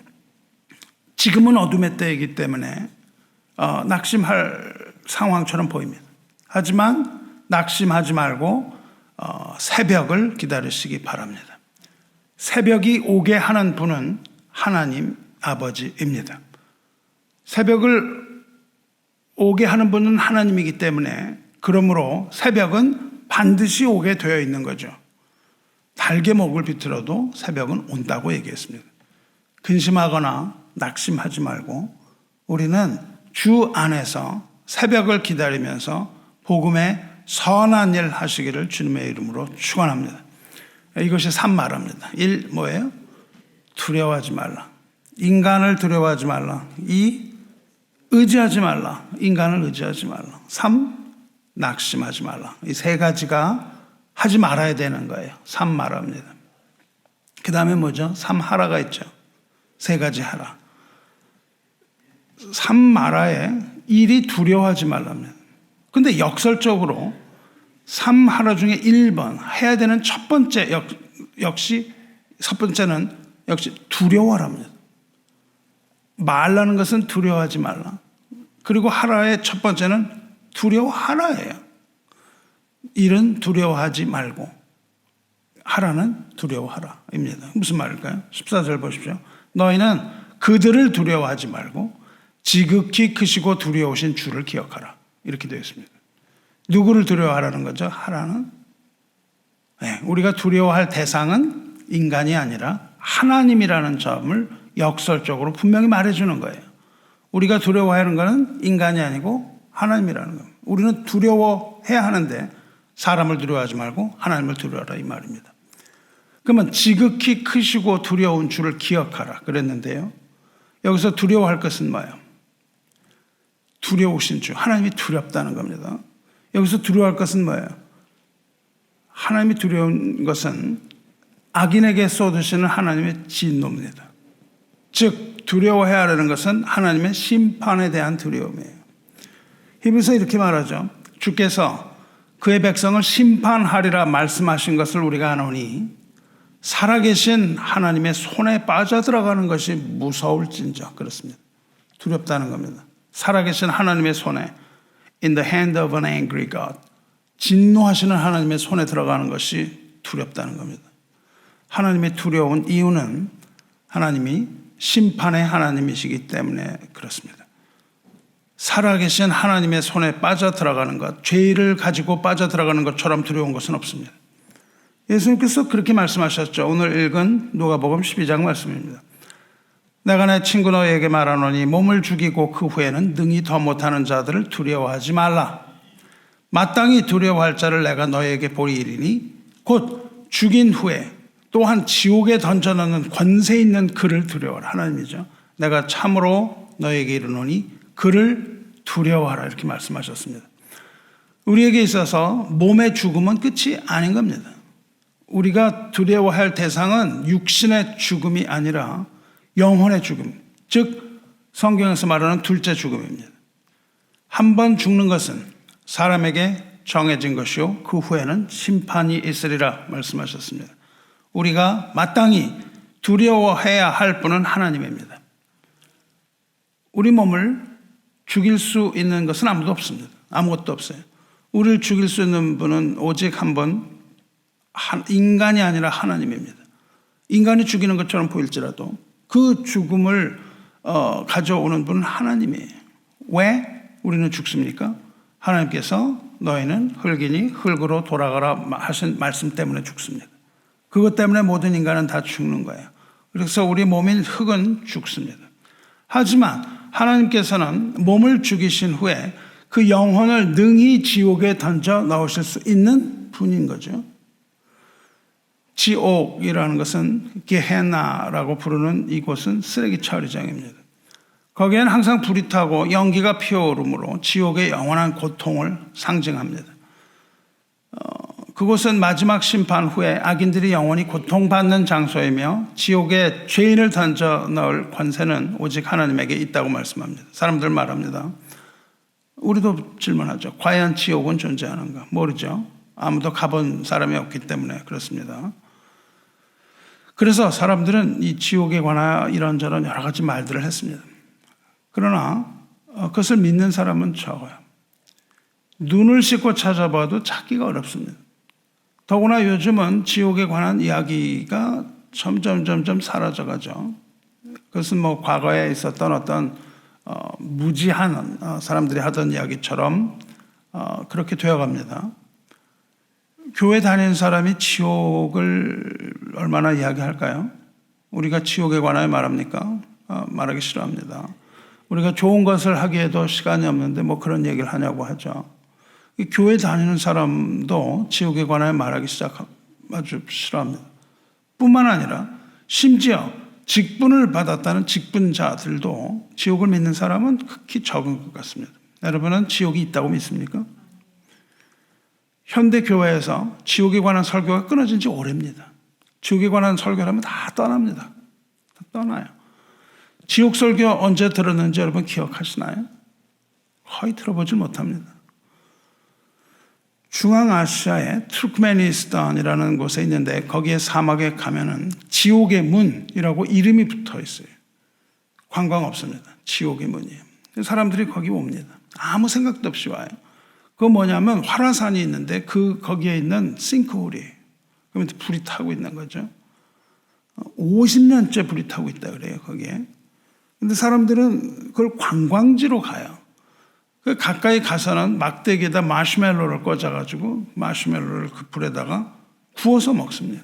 A: 지금은 어둠의 때이기 때문에 낙심할 상황처럼 보입니다. 하지만 낙심하지 말고 새벽을 기다리시기 바랍니다. 새벽이 오게 하는 분은 하나님 아버지입니다. 새벽을 오게 하는 분은 하나님이기 때문에 그러므로 새벽은 반드시 오게 되어 있는 거죠. 달개 목을 비틀어도 새벽은 온다고 얘기했습니다. 근심하거나 낙심하지 말고 우리는 주 안에서 새벽을 기다리면서 복음의 선한 일 하시기를 주님의 이름으로 축원합니다. 이것이 3 말합니다. 1 뭐예요? 두려워하지 말라. 인간을 두려워하지 말라. 2 의지하지 말라. 인간을 의지하지 말라. 3 낙심하지 말라. 이 3가지가 하지 말아야 되는 거예요. 3 말합니다. 그 다음에 뭐죠? 3 하라가 있죠. 3가지 하라. 3 마라에 1이 두려워하지 말랍니다. 근데 역설적으로 3 하라 중에 1번 해야 되는 첫 번째 역시 첫 번째는 역시 두려워하랍니다. 말라는 것은 두려워하지 말라. 그리고 하라의 첫 번째는 두려워하라예요. 일은 두려워하지 말고 하라는 두려워하라입니다. 무슨 말일까요? 14절 보십시오. 너희는 그들을 두려워하지 말고 지극히 크시고 두려우신 주를 기억하라. 이렇게 되어 있습니다. 누구를 두려워하라는 거죠? 하라는? 네, 우리가 두려워할 대상은 인간이 아니라 하나님이라는 점을 역설적으로 분명히 말해주는 거예요. 우리가 두려워하는 것은 인간이 아니고 하나님이라는 겁니다. 우리는 두려워해야 하는데 사람을 두려워하지 말고 하나님을 두려워하라 이 말입니다. 그러면 지극히 크시고 두려운 주를 기억하라 그랬는데요. 여기서 두려워할 것은 뭐예요? 두려우신 주, 하나님이 두렵다는 겁니다. 여기서 두려워할 것은 뭐예요? 하나님이 두려운 것은 악인에게 쏟으시는 하나님의 진노입니다. 즉 두려워해야 하는 것은 하나님의 심판에 대한 두려움이에요. 히브리서 이렇게 말하죠. 주께서 그의 백성을 심판하리라 말씀하신 것을 우리가 아노니 살아계신 하나님의 손에 빠져들어가는 것이 무서울진저. 그렇습니다. 두렵다는 겁니다. 살아계신 하나님의 손에 in the hand of an angry God, 진노하시는 하나님의 손에 들어가는 것이 두렵다는 겁니다. 하나님의 두려운 이유는 하나님이 심판의 하나님이시기 때문에 그렇습니다. 살아계신 하나님의 손에 빠져들어가는 것, 죄를 가지고 빠져들어가는 것처럼 두려운 것은 없습니다. 예수님께서 그렇게 말씀하셨죠. 오늘 읽은 누가복음 12장 말씀입니다. 내가 내 친구 너에게 말하노니 몸을 죽이고 그 후에는 능히 더 못하는 자들을 두려워하지 말라. 마땅히 두려워할 자를 내가 너에게 보이리니 곧 죽인 후에 또한 지옥에 던져넣는 권세 있는 그를 두려워하라. 하나님이죠. 내가 참으로 너에게 이르노니 그를 두려워하라. 이렇게 말씀하셨습니다. 우리에게 있어서 몸의 죽음은 끝이 아닌 겁니다. 우리가 두려워할 대상은 육신의 죽음이 아니라 영혼의 죽음, 즉 성경에서 말하는 둘째 죽음입니다. 한 번 죽는 것은 사람에게 정해진 것이요 그 후에는 심판이 있으리라 말씀하셨습니다. 우리가 마땅히 두려워해야 할 분은 하나님입니다. 우리 몸을 죽일 수 있는 것은 아무도 없습니다. 아무것도 없어요. 우리를 죽일 수 있는 분은 오직 한 번, 인간이 아니라 하나님입니다. 인간이 죽이는 것처럼 보일지라도 그 죽음을 가져오는 분은 하나님이에요. 왜 우리는 죽습니까? 하나님께서 너희는 흙이니 흙으로 돌아가라 하신 말씀 때문에 죽습니다. 그것 때문에 모든 인간은 다 죽는 거예요. 그래서 우리 몸인 흙은 죽습니다. 하지만 하나님께서는 몸을 죽이신 후에 그 영혼을 능히 지옥에 던져 넣으실 수 있는 분인 거죠. 지옥이라는 것은 게헤나라고 부르는 이곳은 쓰레기 처리장입니다. 거기에는 항상 불이 타고 연기가 피어오르므로 지옥의 영원한 고통을 상징합니다. 그곳은 마지막 심판 후에 악인들이 영원히 고통받는 장소이며 지옥에 죄인을 던져 넣을 권세는 오직 하나님에게 있다고 말씀합니다. 사람들 말합니다. 우리도 질문하죠. 과연 지옥은 존재하는가? 모르죠. 아무도 가본 사람이 없기 때문에 그렇습니다. 그래서 사람들은 이 지옥에 관하여 이런저런 여러 가지 말들을 했습니다. 그러나 그것을 믿는 사람은 적어요. 눈을 씻고 찾아봐도 찾기가 어렵습니다. 더구나 요즘은 지옥에 관한 이야기가 점점 사라져가죠. 그것은 뭐 과거에 있었던 어떤 무지한 사람들이 하던 이야기처럼 그렇게 되어갑니다. 교회 다니는 사람이 지옥을 얼마나 이야기할까요? 우리가 지옥에 관하여 말합니까? 말하기 싫어합니다. 우리가 좋은 것을 하기에도 시간이 없는데 뭐 그런 얘기를 하냐고 하죠. 교회 다니는 사람도 지옥에 관하여 말하기 아주 싫어합니다. 뿐만 아니라 심지어 직분을 받았다는 직분자들도 지옥을 믿는 사람은 극히 적은 것 같습니다. 여러분은 지옥이 있다고 믿습니까? 현대 교회에서 지옥에 관한 설교가 끊어진 지 오래입니다. 지옥에 관한 설교를 하면 다 떠납니다. 다 떠나요. 지옥 설교 언제 들었는지 여러분 기억하시나요? 거의 들어보질 못합니다. 중앙아시아의 투르크메니스탄이라는 곳에 있는데 거기에 사막에 가면은 지옥의 문이라고 이름이 붙어 있어요. 관광 없습니다. 지옥의 문이에요. 사람들이 거기 옵니다. 아무 생각도 없이 와요. 그거 뭐냐면 활화산이 있는데 거기에 있는 싱크홀이에요. 그러면 불이 타고 있는 거죠. 50년째 불이 타고 있다 그래요, 거기에. 근데 사람들은 그걸 관광지로 가요. 그 가까이 가서는 막대기에다 마시멜로를 꽂아가지고 마시멜로를 그 불에다가 구워서 먹습니다.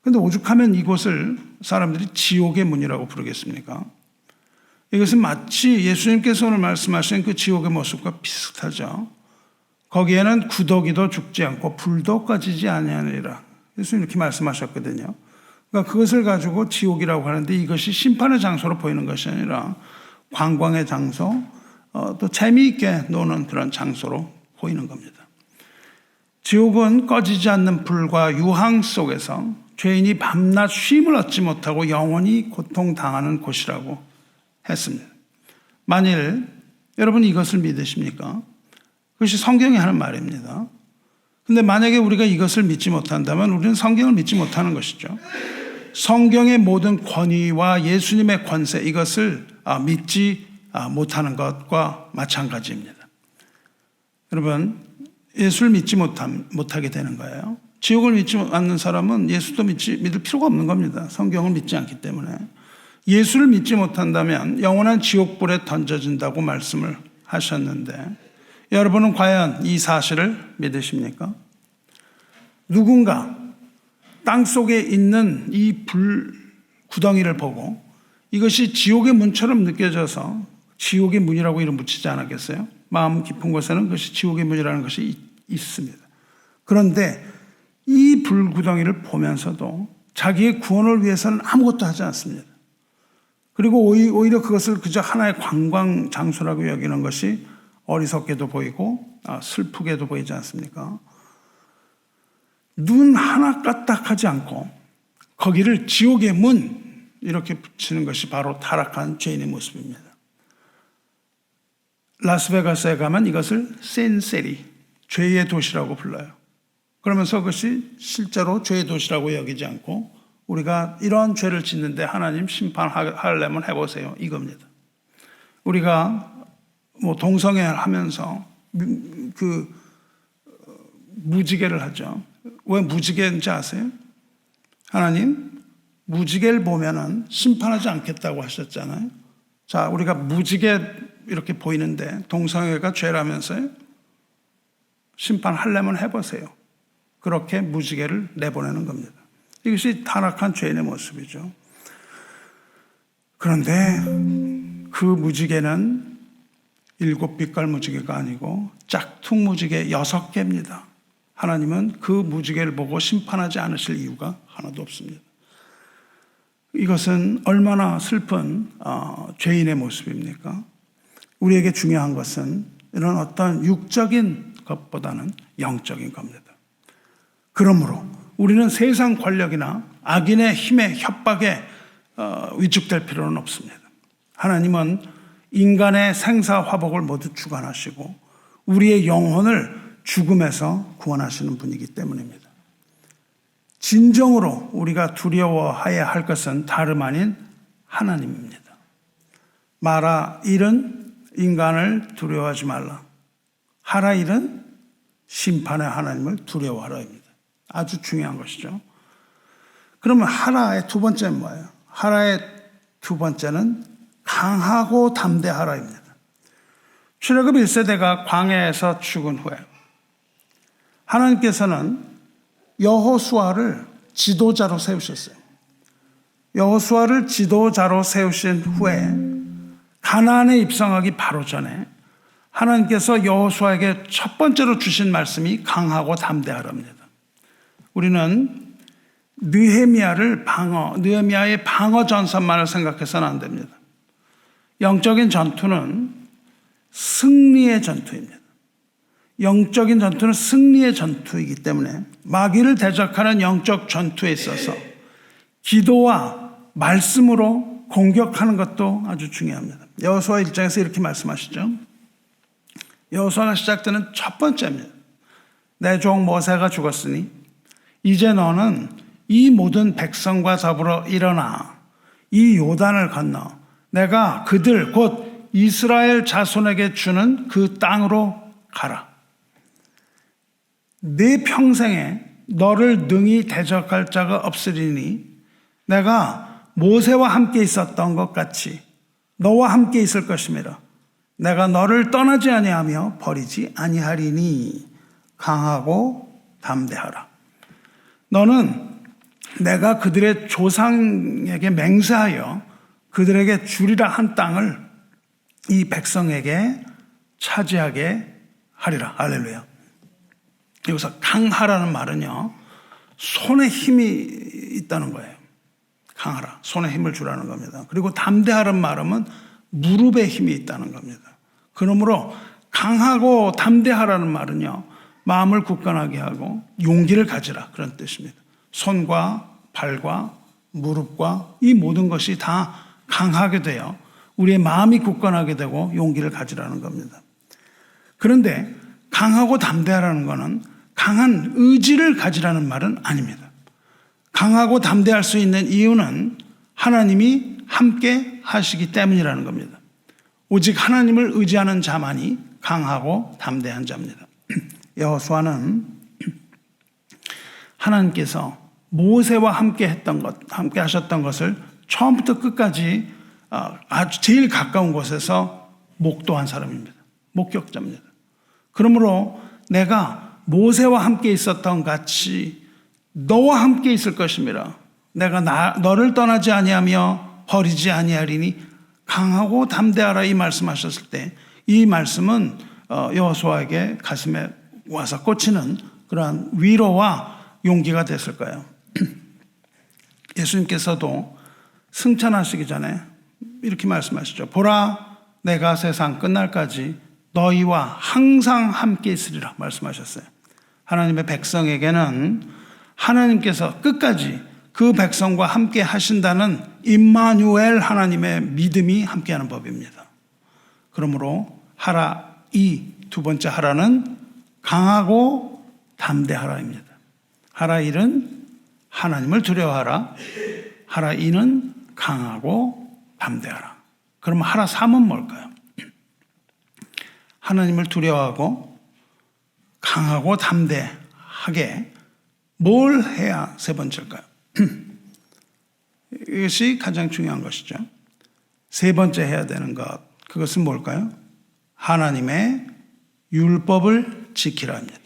A: 근데 오죽하면 이곳을 사람들이 지옥의 문이라고 부르겠습니까? 이것은 마치 예수님께서 오늘 말씀하신 그 지옥의 모습과 비슷하죠. 거기에는 구더기도 죽지 않고 불도 꺼지지 아니하리라. 예수님 이렇게 말씀하셨거든요. 그러니까 그것을 가지고 지옥이라고 하는데 이것이 심판의 장소로 보이는 것이 아니라 관광의 장소, 또 재미있게 노는 그런 장소로 보이는 겁니다. 지옥은 꺼지지 않는 불과 유황 속에서 죄인이 밤낮 쉼을 얻지 못하고 영원히 고통당하는 곳이라고 했습니다. 만일 여러분 이것을 믿으십니까? 그것이 성경이 하는 말입니다. 근데 만약에 우리가 이것을 믿지 못한다면 우리는 성경을 믿지 못하는 것이죠. 성경의 모든 권위와 예수님의 권세, 이것을 믿지 못하는 것과 마찬가지입니다. 여러분, 예수를 믿지 못하게 되는 거예요. 지옥을 믿지 않는 사람은 예수도 믿을 필요가 없는 겁니다. 성경을 믿지 않기 때문에. 예수를 믿지 못한다면 영원한 지옥불에 던져진다고 말씀을 하셨는데 여러분은 과연 이 사실을 믿으십니까? 누군가 땅속에 있는 이 불 구덩이를 보고 이것이 지옥의 문처럼 느껴져서 지옥의 문이라고 이름 붙이지 않았겠어요? 마음 깊은 곳에는 그것이 지옥의 문이라는 것이 있습니다. 그런데 이 불구덩이를 보면서도 자기의 구원을 위해서는 아무것도 하지 않습니다. 그리고 오히려 그것을 그저 하나의 관광 장소라고 여기는 것이 어리석게도 보이고 슬프게도 보이지 않습니까? 눈 하나 까딱하지 않고 거기를 지옥의 문 이렇게 붙이는 것이 바로 타락한 죄인의 모습입니다. 라스베가스에 가면 이것을 센세리, 죄의 도시라고 불러요. 그러면서 그것이 실제로 죄의 도시라고 여기지 않고 우리가 이러한 죄를 짓는데 하나님 심판하려면 해보세요, 이겁니다. 우리가 동성애 하면서 그 무지개를 하죠. 왜 무지개인지 아세요? 하나님 무지개를 보면은 심판하지 않겠다고 하셨잖아요. 자, 우리가 무지개 이렇게 보이는데 동성애가 죄라면서요. 심판하려면 해보세요. 그렇게 무지개를 내보내는 겁니다. 이것이 타락한 죄인의 모습이죠. 그런데 그 무지개는 7빛깔 무지개가 아니고 짝퉁 무지개 6개입니다. 하나님은 그 무지개를 보고 심판하지 않으실 이유가 하나도 없습니다. 이것은 얼마나 슬픈 죄인의 모습입니까? 우리에게 중요한 것은 이런 어떤 육적인 것보다는 영적인 겁니다. 그러므로 우리는 세상 권력이나 악인의 힘에 협박에 위축될 필요는 없습니다. 하나님은 인간의 생사화복을 모두 주관하시고 우리의 영혼을 죽음에서 구원하시는 분이기 때문입니다. 진정으로 우리가 두려워해야 할 것은 다름 아닌 하나님입니다. 마라 일은 인간을 두려워하지 말라. 하라 일은 심판의 하나님을 두려워하라입니다. 아주 중요한 것이죠. 그러면 하라의 두 번째는 뭐예요? 하라의 두 번째는 강하고 담대하라입니다. 출애굽 1세대가 광야에서 죽은 후에 하나님께서는 여호수아를 지도자로 세우셨어요. 여호수아를 지도자로 세우신 후에 가나안에 입성하기 바로 전에 하나님께서 여호수아에게 첫 번째로 주신 말씀이 강하고 담대하랍니다. 우리는 느헤미야의 방어 전선만을 생각해서는 안 됩니다. 영적인 전투는 승리의 전투입니다. 영적인 전투는 승리의 전투이기 때문에 마귀를 대적하는 영적 전투에 있어서 기도와 말씀으로 공격하는 것도 아주 중요합니다. 여호수아 1장에서 이렇게 말씀하시죠. 여호수아가 시작되는 첫 번째입니다. 내 종 모세가 죽었으니 이제 너는 이 모든 백성과 더불어 일어나 이 요단을 건너 내가 그들 곧 이스라엘 자손에게 주는 그 땅으로 가라. 내 평생에 너를 능히 대적할 자가 없으리니 내가 모세와 함께 있었던 것 같이 너와 함께 있을 것이므로 내가 너를 떠나지 아니하며 버리지 아니하리니 강하고 담대하라. 너는 내가 그들의 조상에게 맹세하여 그들에게 주리라 한 땅을 이 백성에게 차지하게 하리라. 할렐루야. 여기서 강하라는 말은요, 손에 힘이 있다는 거예요. 강하라. 손에 힘을 주라는 겁니다. 그리고 담대하라는 말은 무릎에 힘이 있다는 겁니다. 그러므로 강하고 담대하라는 말은요, 마음을 굳건하게 하고 용기를 가지라. 그런 뜻입니다. 손과 발과 무릎과 이 모든 것이 다 강하게 되어 우리의 마음이 굳건하게 되고 용기를 가지라는 겁니다. 그런데 강하고 담대하라는 것은 강한 의지를 가지라는 말은 아닙니다. 강하고 담대할 수 있는 이유는 하나님이 함께 하시기 때문이라는 겁니다. 오직 하나님을 의지하는 자만이 강하고 담대한 자입니다. 여호수아는 하나님께서 모세와 함께 했던 것, 함께 하셨던 것을 처음부터 끝까지 아주 제일 가까운 곳에서 목도한 사람입니다. 목격자입니다. 그러므로 내가 모세와 함께 있었던 같이 너와 함께 있을 것임이라. 내가 너를 떠나지 아니하며 버리지 아니하리니 강하고 담대하라 이 말씀하셨을 때 이 말씀은 여호수아에게 가슴에 와서 꽂히는 그러한 위로와 용기가 됐을 거예요. 예수님께서도 승천하시기 전에 이렇게 말씀하시죠. 보라, 내가 세상 끝날까지 너희와 항상 함께 있으리라 말씀하셨어요. 하나님의 백성에게는 하나님께서 끝까지 그 백성과 함께 하신다는 임마누엘 하나님의 믿음이 함께하는 법입니다. 그러므로 하라 이 두 번째 하라는 강하고 담대하라입니다. 하라 1은 하나님을 두려워하라. 하라 2는 강하고 담대하라. 그럼 하라 3은 뭘까요? 하나님을 두려워하고 강하고 담대하게 뭘 해야 세 번째일까요? 이것이 가장 중요한 것이죠. 세 번째 해야 되는 것, 그것은 뭘까요? 하나님의 율법을 지키라 합니다.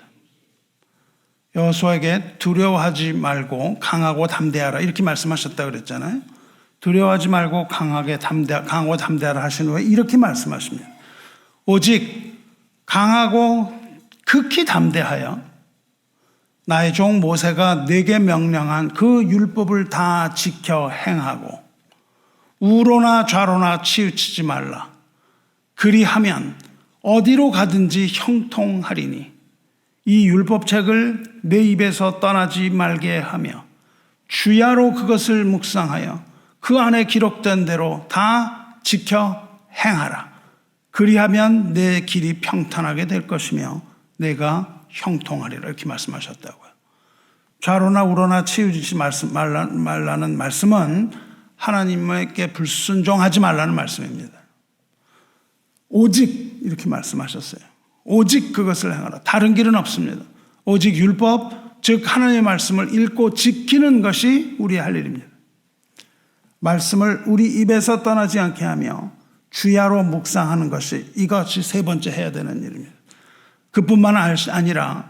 A: 여호수아에게 두려워하지 말고 강하고 담대하라 이렇게 말씀하셨다고 그랬잖아요. 두려워하지 말고 강하고 담대하라 하신 후에 이렇게 말씀하십니다. 오직 강하고 극히 담대하여 나의 종 모세가 내게 명령한 그 율법을 다 지켜 행하고 우로나 좌로나 치우치지 말라. 그리하면 어디로 가든지 형통하리니 이 율법책을 내 입에서 떠나지 말게 하며 주야로 그것을 묵상하여 그 안에 기록된 대로 다 지켜 행하라. 그리하면 내 길이 평탄하게 될 것이며 내가 형통하리라 이렇게 말씀하셨다고요. 좌로나 우로나 치우치지 말라는 말씀은 하나님께 불순종하지 말라는 말씀입니다. 오직 이렇게 말씀하셨어요. 오직 그것을 행하라. 다른 길은 없습니다. 오직 율법, 즉 하나님의 말씀을 읽고 지키는 것이 우리의 할 일입니다. 말씀을 우리 입에서 떠나지 않게 하며 주야로 묵상하는 것이 이것이 세 번째 해야 되는 일입니다. 그뿐만 아니라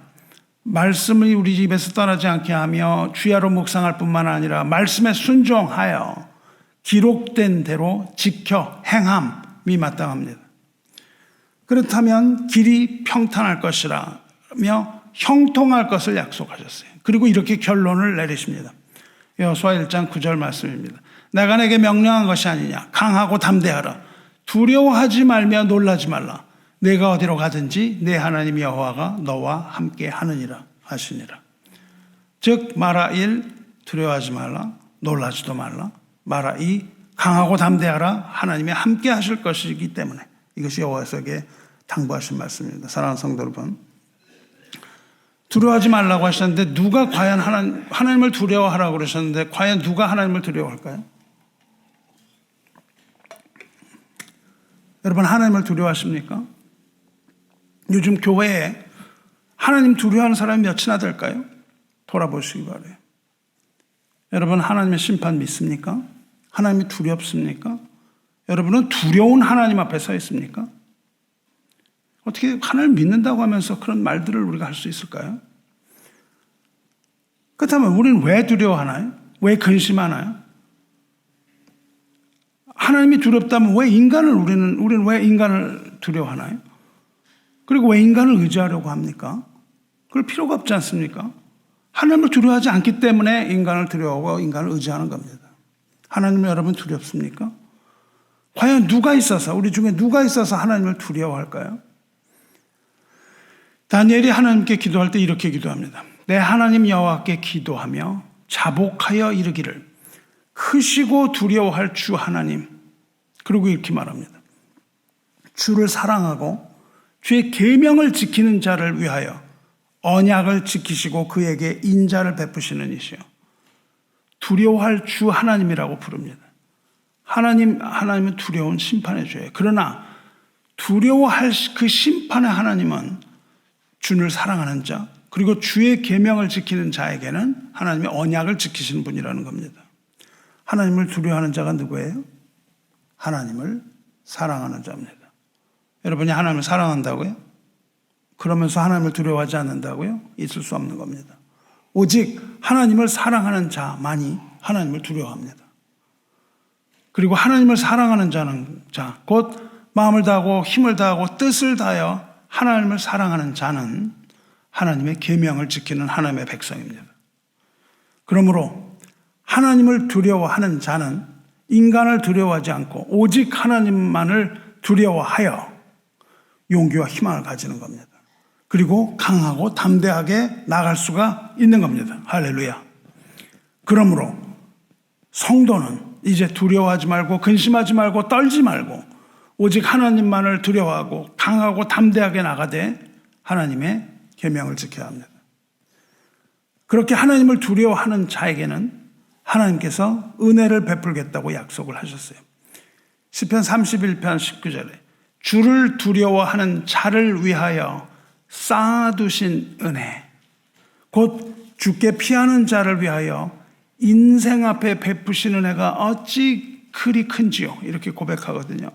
A: 말씀을 우리 입에서 떠나지 않게 하며 주야로 묵상할 뿐만 아니라 말씀에 순종하여 기록된 대로 지켜 행함이 마땅합니다. 그렇다면 길이 평탄할 것이라며 형통할 것을 약속하셨어요. 그리고 이렇게 결론을 내리십니다. 여호수아 1장 9절 말씀입니다. 내가 내게 명령한 것이 아니냐. 강하고 담대하라. 두려워하지 말며 놀라지 말라. 내가 어디로 가든지 내 하나님 여호와가 너와 함께 하느니라 하시니라. 즉 마라 1 두려워하지 말라. 놀라지도 말라. 마라 2 강하고 담대하라. 하나님이 함께 하실 것이기 때문에 이것이 여호와에게 당부하신 말씀입니다. 사랑하는 성도 여러분, 두려워하지 말라고 하셨는데 누가 과연 하나님을 두려워하라고 그러셨는데 과연 누가 하나님을 두려워할까요? 여러분 하나님을 두려워하십니까? 요즘 교회에 하나님 두려워하는 사람이 몇이나 될까요? 돌아보시기 바라요. 여러분 하나님의 심판 믿습니까? 하나님이 두렵습니까? 여러분은 두려운 하나님 앞에 서 있습니까? 어떻게 하나님을 믿는다고 하면서 그런 말들을 우리가 할 수 있을까요? 그렇다면 우리는 왜 두려워하나요? 왜 근심하나요? 하나님이 두렵다면 왜 우리는 왜 인간을 두려워하나요? 그리고 왜 인간을 의지하려고 합니까? 그럴 필요가 없지 않습니까? 하나님을 두려워하지 않기 때문에 인간을 두려워하고 인간을 의지하는 겁니다. 하나님 여러분 두렵습니까? 과연 우리 중에 누가 있어서 하나님을 두려워할까요? 다니엘이 하나님께 기도할 때 이렇게 기도합니다. 내 하나님 여호와께 기도하며 자복하여 이르기를 크시고 두려워할 주 하나님. 그리고 이렇게 말합니다. 주를 사랑하고 주의 계명을 지키는 자를 위하여 언약을 지키시고 그에게 인자를 베푸시는 이시여. 두려워할 주 하나님이라고 부릅니다. 하나님은 두려운 심판의 주예요. 그러나 두려워할 그 심판의 하나님은 주를 사랑하는 자, 그리고 주의 계명을 지키는 자에게는 하나님의 언약을 지키시는 분이라는 겁니다. 하나님을 두려워하는 자가 누구예요? 하나님을 사랑하는 자입니다. 여러분이 하나님을 사랑한다고요? 그러면서 하나님을 두려워하지 않는다고요? 있을 수 없는 겁니다. 오직 하나님을 사랑하는 자만이 하나님을 두려워합니다. 그리고 하나님을 사랑하는 자, 곧 마음을 다하고 힘을 다하고 뜻을 다하여 하나님을 사랑하는 자는 하나님의 계명을 지키는 하나님의 백성입니다. 그러므로 하나님을 두려워하는 자는 인간을 두려워하지 않고 오직 하나님만을 두려워하여 용기와 희망을 가지는 겁니다. 그리고 강하고 담대하게 나갈 수가 있는 겁니다. 할렐루야. 그러므로 성도는 이제 두려워하지 말고 근심하지 말고 떨지 말고 오직 하나님만을 두려워하고 강하고 담대하게 나가되 하나님의 계명을 지켜야 합니다. 그렇게 하나님을 두려워하는 자에게는 하나님께서 은혜를 베풀겠다고 약속을 하셨어요. 시편 31편 19절에 주를 두려워하는 자를 위하여 쌓아두신 은혜, 곧 주께 피하는 자를 위하여 인생 앞에 베푸신 은혜가 어찌 그리 큰지요. 이렇게 고백하거든요.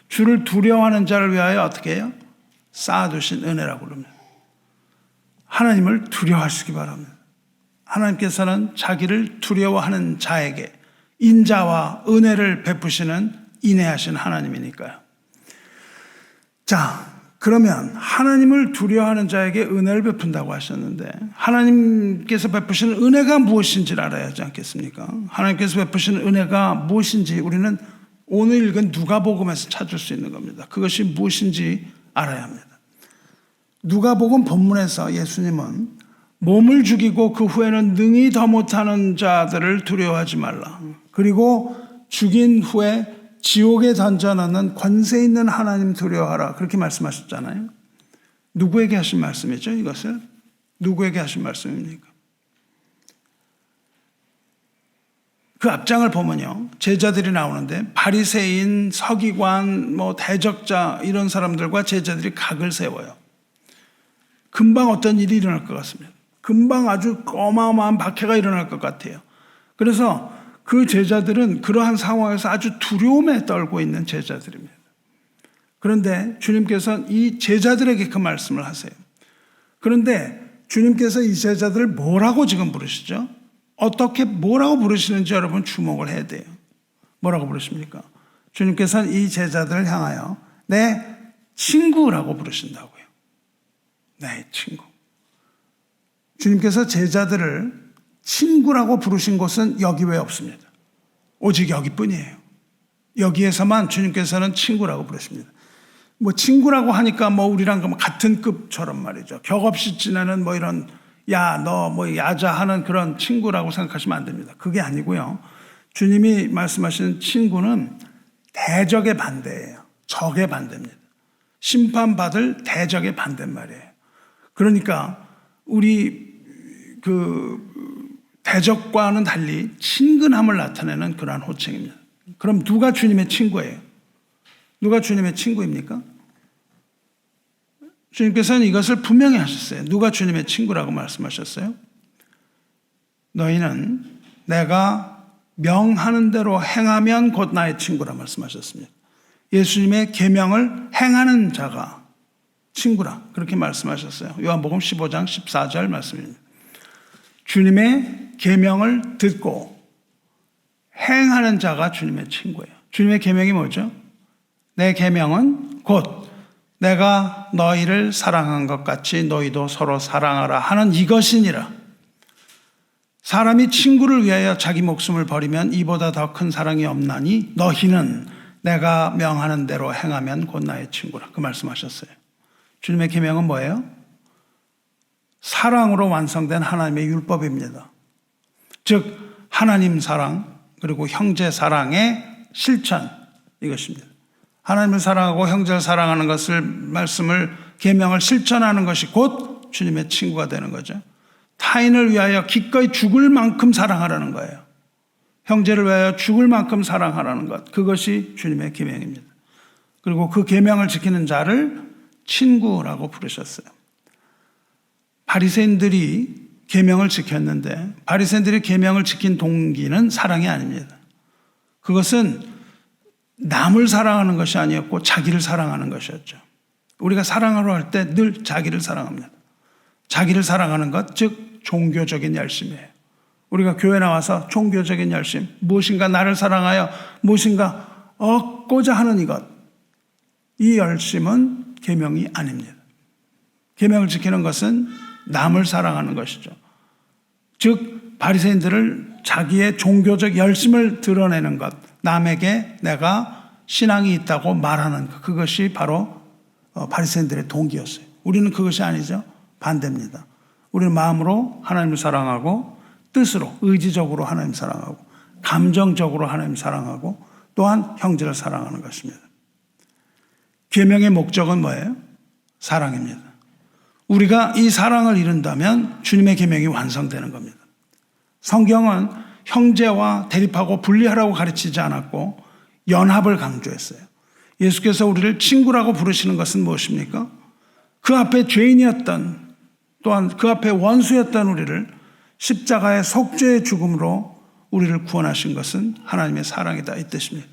A: 주를 두려워하는 자를 위하여 어떻게 해요? 쌓아두신 은혜라고 그럽니다. 하나님을 두려워하시기 바랍니다. 하나님께서는 자기를 두려워하는 자에게 인자와 은혜를 베푸시는 인애하신 하나님이니까요. 자, 그러면 하나님을 두려워하는 자에게 은혜를 베푼다고 하셨는데 하나님께서 베푸시는 은혜가 무엇인지를 알아야 하지 않겠습니까? 하나님께서 베푸시는 은혜가 무엇인지 우리는 오늘 읽은 누가복음에서 찾을 수 있는 겁니다. 그것이 무엇인지 알아야 합니다. 누가복음 본문에서 예수님은 몸을 죽이고 그 후에는 능히 더 못하는 자들을 두려워하지 말라. 그리고 죽인 후에 지옥에 던져넣는 권세 있는 하나님 두려워하라. 그렇게 말씀하셨잖아요. 누구에게 하신 말씀이죠? 이것을 누구에게 하신 말씀입니까? 그 앞장을 보면요, 제자들이 나오는데 바리새인, 서기관, 대적자 이런 사람들과 제자들이 각을 세워요. 금방 어떤 일이 일어날 것 같습니다. 금방 아주 어마어마한 박해가 일어날 것 같아요. 그래서 그 제자들은 그러한 상황에서 아주 두려움에 떨고 있는 제자들입니다. 그런데 주님께서는 이 제자들에게 그 말씀을 하세요. 그런데 주님께서 이 제자들을 뭐라고 지금 부르시죠? 뭐라고 부르시는지 여러분 주목을 해야 돼요. 뭐라고 부르십니까? 주님께서는 이 제자들을 향하여 내 친구라고 부르신다고요. 내 친구. 주님께서 제자들을 친구라고 부르신 곳은 여기 외에 없습니다. 오직 여기뿐이에요. 여기에서만 주님께서는 친구라고 부르십니다. 친구라고 하니까 우리랑 같은 급처럼 말이죠. 격없이 지내는 이런 너 야자 하는 그런 친구라고 생각하시면 안 됩니다. 그게 아니고요. 주님이 말씀하시는 친구는 대적의 반대예요. 적의 반대입니다. 심판받을 대적의 반대말이에요. 그러니까 우리 대적과는 달리 친근함을 나타내는 그러한 호칭입니다. 그럼 누가 주님의 친구예요? 누가 주님의 친구입니까? 주님께서는 이것을 분명히 하셨어요. 누가 주님의 친구라고 말씀하셨어요? 너희는 내가 명하는 대로 행하면 곧 나의 친구라 말씀하셨습니다. 예수님의 계명을 행하는 자가 친구라 그렇게 말씀하셨어요. 요한복음 15장 14절 말씀입니다. 주님의 계명을 듣고 행하는 자가 주님의 친구예요. 주님의 계명이 뭐죠? 내 계명은 곧 내가 너희를 사랑한 것 같이 너희도 서로 사랑하라 하는 이것이니라. 사람이 친구를 위하여 자기 목숨을 버리면 이보다 더 큰 사랑이 없나니 너희는 내가 명하는 대로 행하면 곧 나의 친구라. 그 말씀하셨어요. 주님의 계명은 뭐예요? 사랑으로 완성된 하나님의 율법입니다. 즉 하나님 사랑 그리고 형제 사랑의 실천 이것입니다. 하나님을 사랑하고 형제를 사랑하는 것을 말씀을 계명을 실천하는 것이 곧 주님의 친구가 되는 거죠. 타인을 위하여 기꺼이 죽을 만큼 사랑하라는 거예요. 형제를 위하여 죽을 만큼 사랑하라는 것 그것이 주님의 계명입니다. 그리고 그 계명을 지키는 자를 친구라고 부르셨어요. 바리새인들이 계명을 지켰는데 바리새인들이 계명을 지킨 동기는 사랑이 아닙니다. 그것은 남을 사랑하는 것이 아니었고 자기를 사랑하는 것이었죠. 우리가 사랑하러 할 때 늘 자기를 사랑합니다. 자기를 사랑하는 것, 즉 종교적인 열심이에요. 우리가 교회 나와서 종교적인 열심, 무엇인가 나를 사랑하여 무엇인가 얻고자 하는 이것, 이 열심은 계명이 아닙니다. 계명을 지키는 것은 남을 사랑하는 것이죠. 즉 바리새인들을 자기의 종교적 열심을 드러내는 것, 남에게 내가 신앙이 있다고 말하는 것, 그것이 바로 바리새인들의 동기였어요. 우리는 그것이 아니죠. 반대입니다. 우리는 마음으로 하나님을 사랑하고 뜻으로 의지적으로 하나님 사랑하고 감정적으로 하나님 사랑하고 또한 형제를 사랑하는 것입니다. 계명의 목적은 뭐예요? 사랑입니다. 우리가 이 사랑을 이룬다면 주님의 계명이 완성되는 겁니다. 성경은 형제와 대립하고 분리하라고 가르치지 않았고 연합을 강조했어요. 예수께서 우리를 친구라고 부르시는 것은 무엇입니까? 그 앞에 죄인이었던 또한 그 앞에 원수였던 우리를 십자가의 속죄의 죽음으로 우리를 구원하신 것은 하나님의 사랑이다 이 뜻입니다.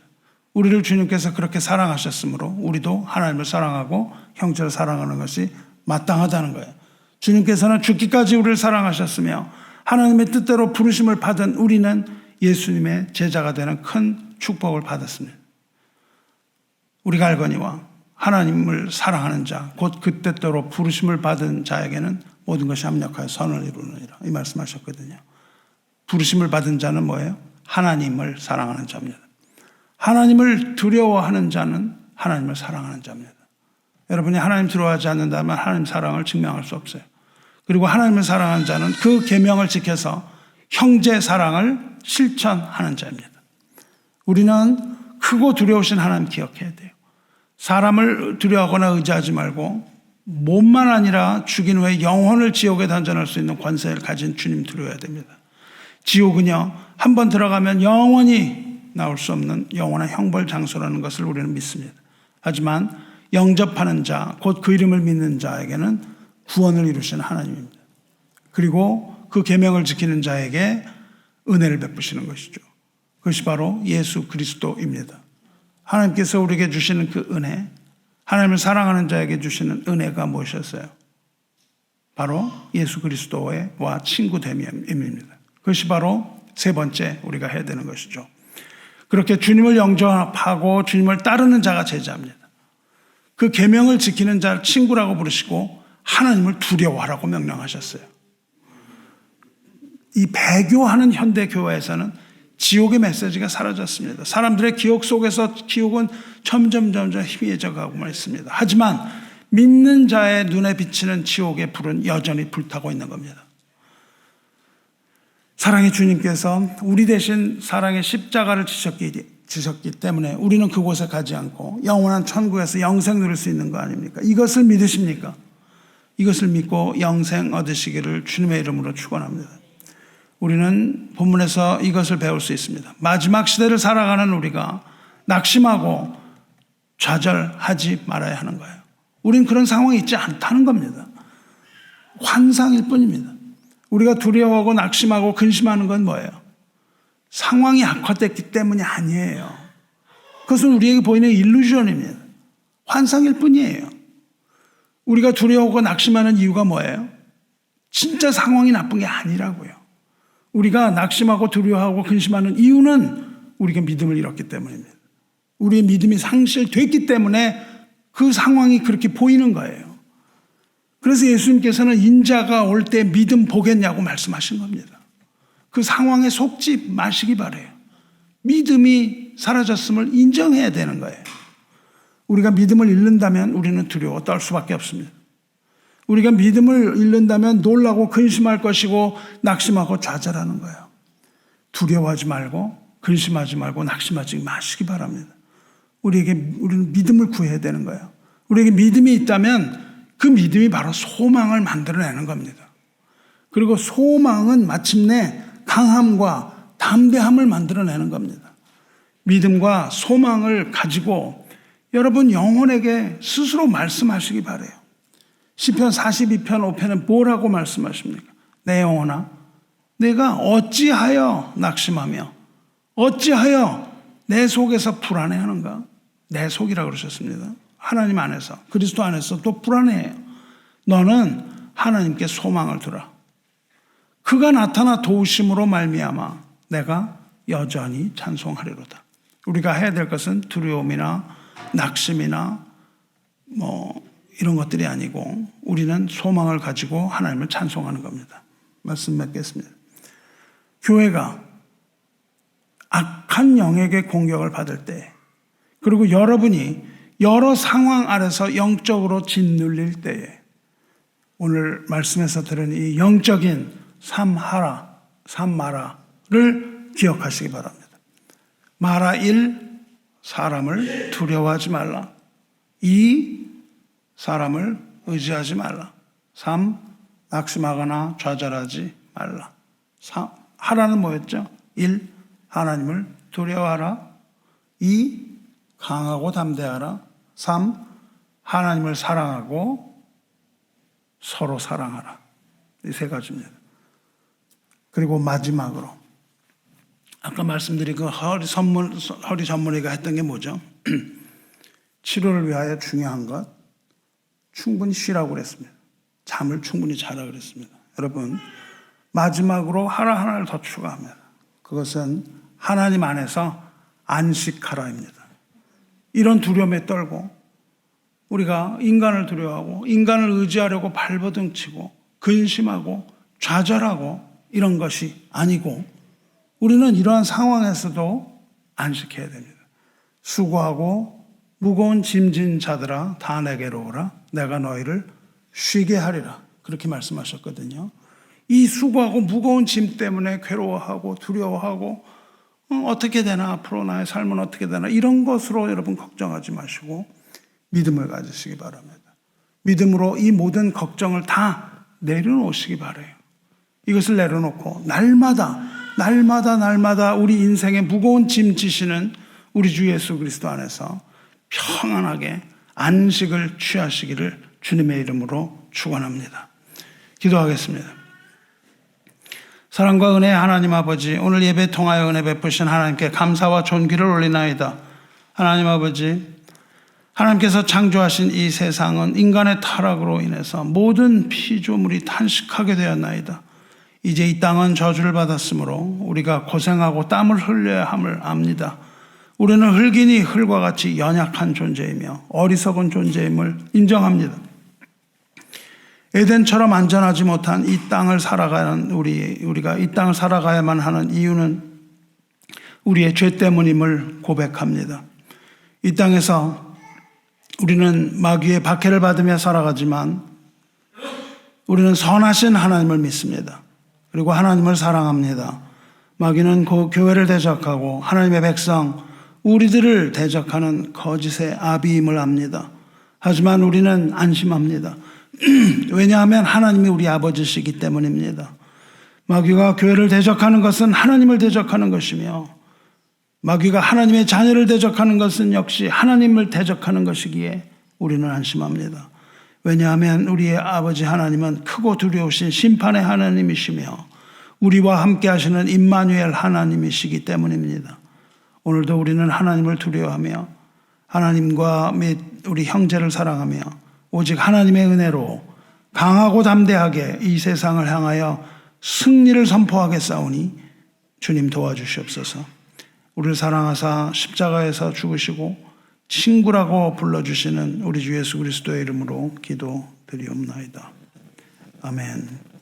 A: 우리를 주님께서 그렇게 사랑하셨으므로 우리도 하나님을 사랑하고 형제를 사랑하는 것이 마땅하다는 거예요. 주님께서는 죽기까지 우리를 사랑하셨으며 하나님의 뜻대로 부르심을 받은 우리는 예수님의 제자가 되는 큰 축복을 받았습니다. 우리가 알거니와 하나님을 사랑하는 자, 곧 그 뜻대로 부르심을 받은 자에게는 모든 것이 합력하여 선을 이루느니라 이 말씀하셨거든요. 부르심을 받은 자는 뭐예요? 하나님을 사랑하는 자입니다. 하나님을 두려워하는 자는 하나님을 사랑하는 자입니다. 여러분이 하나님 두려워하지 않는다면 하나님 사랑을 증명할 수 없어요. 그리고 하나님을 사랑하는 자는 그 계명을 지켜서 형제 사랑을 실천하는 자입니다. 우리는 크고 두려우신 하나님 기억해야 돼요. 사람을 두려워하거나 의지하지 말고 몸만 아니라 죽인 후에 영혼을 지옥에 던져낼 수 있는 권세를 가진 주님 두려워야 됩니다. 지옥은요, 한번 들어가면 영원히 나올 수 없는 영원한 형벌 장소라는 것을 우리는 믿습니다. 하지만 영접하는 자, 곧 그 이름을 믿는 자에게는 구원을 이루시는 하나님입니다. 그리고 그 계명을 지키는 자에게 은혜를 베푸시는 것이죠. 그것이 바로 예수 그리스도입니다. 하나님께서 우리에게 주시는 그 은혜, 하나님을 사랑하는 자에게 주시는 은혜가 무엇이었어요? 바로 예수 그리스도와 친구됨입니다. 그것이 바로 세 번째 우리가 해야 되는 것이죠. 그렇게 주님을 영접하고 주님을 따르는 자가 제자입니다. 그 계명을 지키는 자를 친구라고 부르시고 하나님을 두려워하라고 명령하셨어요. 이 배교하는 현대 교회에서는 지옥의 메시지가 사라졌습니다. 사람들의 기억 속에서 지옥은 점점 희미해져 가고만 있습니다. 하지만 믿는 자의 눈에 비치는 지옥의 불은 여전히 불타고 있는 겁니다. 사랑의 주님께서 우리 대신 사랑의 십자가를 지셨기 때문에 우리는 그곳에 가지 않고 영원한 천국에서 영생 누릴 수 있는 거 아닙니까? 이것을 믿으십니까? 이것을 믿고 영생 얻으시기를 주님의 이름으로 축원합니다. 우리는 본문에서 이것을 배울 수 있습니다. 마지막 시대를 살아가는 우리가 낙심하고 좌절하지 말아야 하는 거예요. 우린 그런 상황이 있지 않다는 겁니다. 환상일 뿐입니다. 우리가 두려워하고 낙심하고 근심하는 건 뭐예요? 상황이 악화됐기 때문이 아니에요. 그것은 우리에게 보이는 일루전입니다. 환상일 뿐이에요. 우리가 두려워하고 낙심하는 이유가 뭐예요? 진짜 상황이 나쁜 게 아니라고요. 우리가 낙심하고 두려워하고 근심하는 이유는 우리가 믿음을 잃었기 때문입니다. 우리의 믿음이 상실됐기 때문에 그 상황이 그렇게 보이는 거예요. 그래서 예수님께서는 인자가 올 때 믿음 보겠냐고 말씀하신 겁니다. 그 상황에 속지 마시기 바라요. 믿음이 사라졌음을 인정해야 되는 거예요. 우리가 믿음을 잃는다면 우리는 두려워 떨 수밖에 없습니다. 우리가 믿음을 잃는다면 놀라고 근심할 것이고 낙심하고 좌절하는 거예요. 두려워하지 말고 근심하지 말고 낙심하지 마시기 바랍니다. 우리는 믿음을 구해야 되는 거예요. 우리에게 믿음이 있다면 그 믿음이 바로 소망을 만들어내는 겁니다. 그리고 소망은 마침내 강함과 담대함을 만들어내는 겁니다. 믿음과 소망을 가지고 여러분 영혼에게 스스로 말씀하시기 바라요. 시편 42편 5편은 뭐라고 말씀하십니까? 내 영혼아, 내가 어찌하여 낙심하며 어찌하여 내 속에서 불안해하는가? 내 속이라고 그러셨습니다. 하나님 안에서, 그리스도 안에서 또 불안해해요. 너는 하나님께 소망을 두라. 그가 나타나 도우심으로 말미암아 내가 여전히 찬송하리로다. 우리가 해야 될 것은 두려움이나 낙심이나 이런 것들이 아니고 우리는 소망을 가지고 하나님을 찬송하는 겁니다. 말씀 맺겠습니다. 교회가 악한 영에게 공격을 받을 때, 그리고 여러분이 여러 상황 아래서 영적으로 짓눌릴 때에 오늘 말씀에서 들은 이 영적인 삼하라, 삼마라를 기억하시기 바랍니다. 마라 1, 사람을 두려워하지 말라. 2, 사람을 의지하지 말라. 3, 낙심하거나 좌절하지 말라. 4, 하라는 뭐였죠? 1, 하나님을 두려워하라. 2, 강하고 담대하라. 3, 하나님을 사랑하고 서로 사랑하라. 이 세 가지입니다. 그리고 마지막으로 아까 말씀드린 그 허리 전문의가 했던 게 뭐죠? 치료를 위하여 중요한 것, 충분히 쉬라고 그랬습니다. 잠을 충분히 자라 그랬습니다. 여러분, 마지막으로 하나를 더 추가합니다. 그것은 하나님 안에서 안식하라입니다. 이런 두려움에 떨고 우리가 인간을 두려워하고 인간을 의지하려고 발버둥치고 근심하고 좌절하고 이런 것이 아니고 우리는 이러한 상황에서도 안식해야 됩니다. 수고하고 무거운 짐진 자들아 다 내게로 오라. 내가 너희를 쉬게 하리라. 그렇게 말씀하셨거든요. 이 수고하고 무거운 짐 때문에 괴로워하고 두려워하고 어떻게 되나, 앞으로 나의 삶은 어떻게 되나, 이런 것으로 여러분 걱정하지 마시고 믿음을 가지시기 바랍니다. 믿음으로 이 모든 걱정을 다 내려놓으시기 바라요. 이것을 내려놓고 날마다 우리 인생의 무거운 짐 지시는 우리 주 예수 그리스도 안에서 평안하게 안식을 취하시기를 주님의 이름으로 축원합니다. 기도하겠습니다. 사랑과 은혜의 하나님 아버지, 오늘 예배 통하여 은혜 베푸신 하나님께 감사와 존귀를 올리나이다. 하나님 아버지, 하나님께서 창조하신 이 세상은 인간의 타락으로 인해서 모든 피조물이 탄식하게 되었나이다. 이제 이 땅은 저주를 받았으므로 우리가 고생하고 땀을 흘려야 함을 압니다. 우리는 흙이니 흙과 같이 연약한 존재이며 어리석은 존재임을 인정합니다. 에덴처럼 안전하지 못한 이 땅을 살아가는 우리가 이 땅을 살아가야만 하는 이유는 우리의 죄 때문임을 고백합니다. 이 땅에서 우리는 마귀의 박해를 받으며 살아가지만 우리는 선하신 하나님을 믿습니다. 그리고 하나님을 사랑합니다. 마귀는 그 교회를 대적하고 하나님의 백성 우리들을 대적하는 거짓의 아비임을 압니다. 하지만 우리는 안심합니다. 왜냐하면 하나님이 우리 아버지시기 때문입니다. 마귀가 교회를 대적하는 것은 하나님을 대적하는 것이며 마귀가 하나님의 자녀를 대적하는 것은 역시 하나님을 대적하는 것이기에 우리는 안심합니다. 왜냐하면 우리의 아버지 하나님은 크고 두려우신 심판의 하나님이시며 우리와 함께 하시는 임마누엘 하나님이시기 때문입니다. 오늘도 우리는 하나님을 두려워하며 하나님과 및 우리 형제를 사랑하며 오직 하나님의 은혜로 강하고 담대하게 이 세상을 향하여 승리를 선포하겠사오니 주님 도와주시옵소서. 우리를 사랑하사 십자가에서 죽으시고 친구라고 불러주시는 우리 주 예수 그리스도의 이름으로 기도드리옵나이다. 아멘.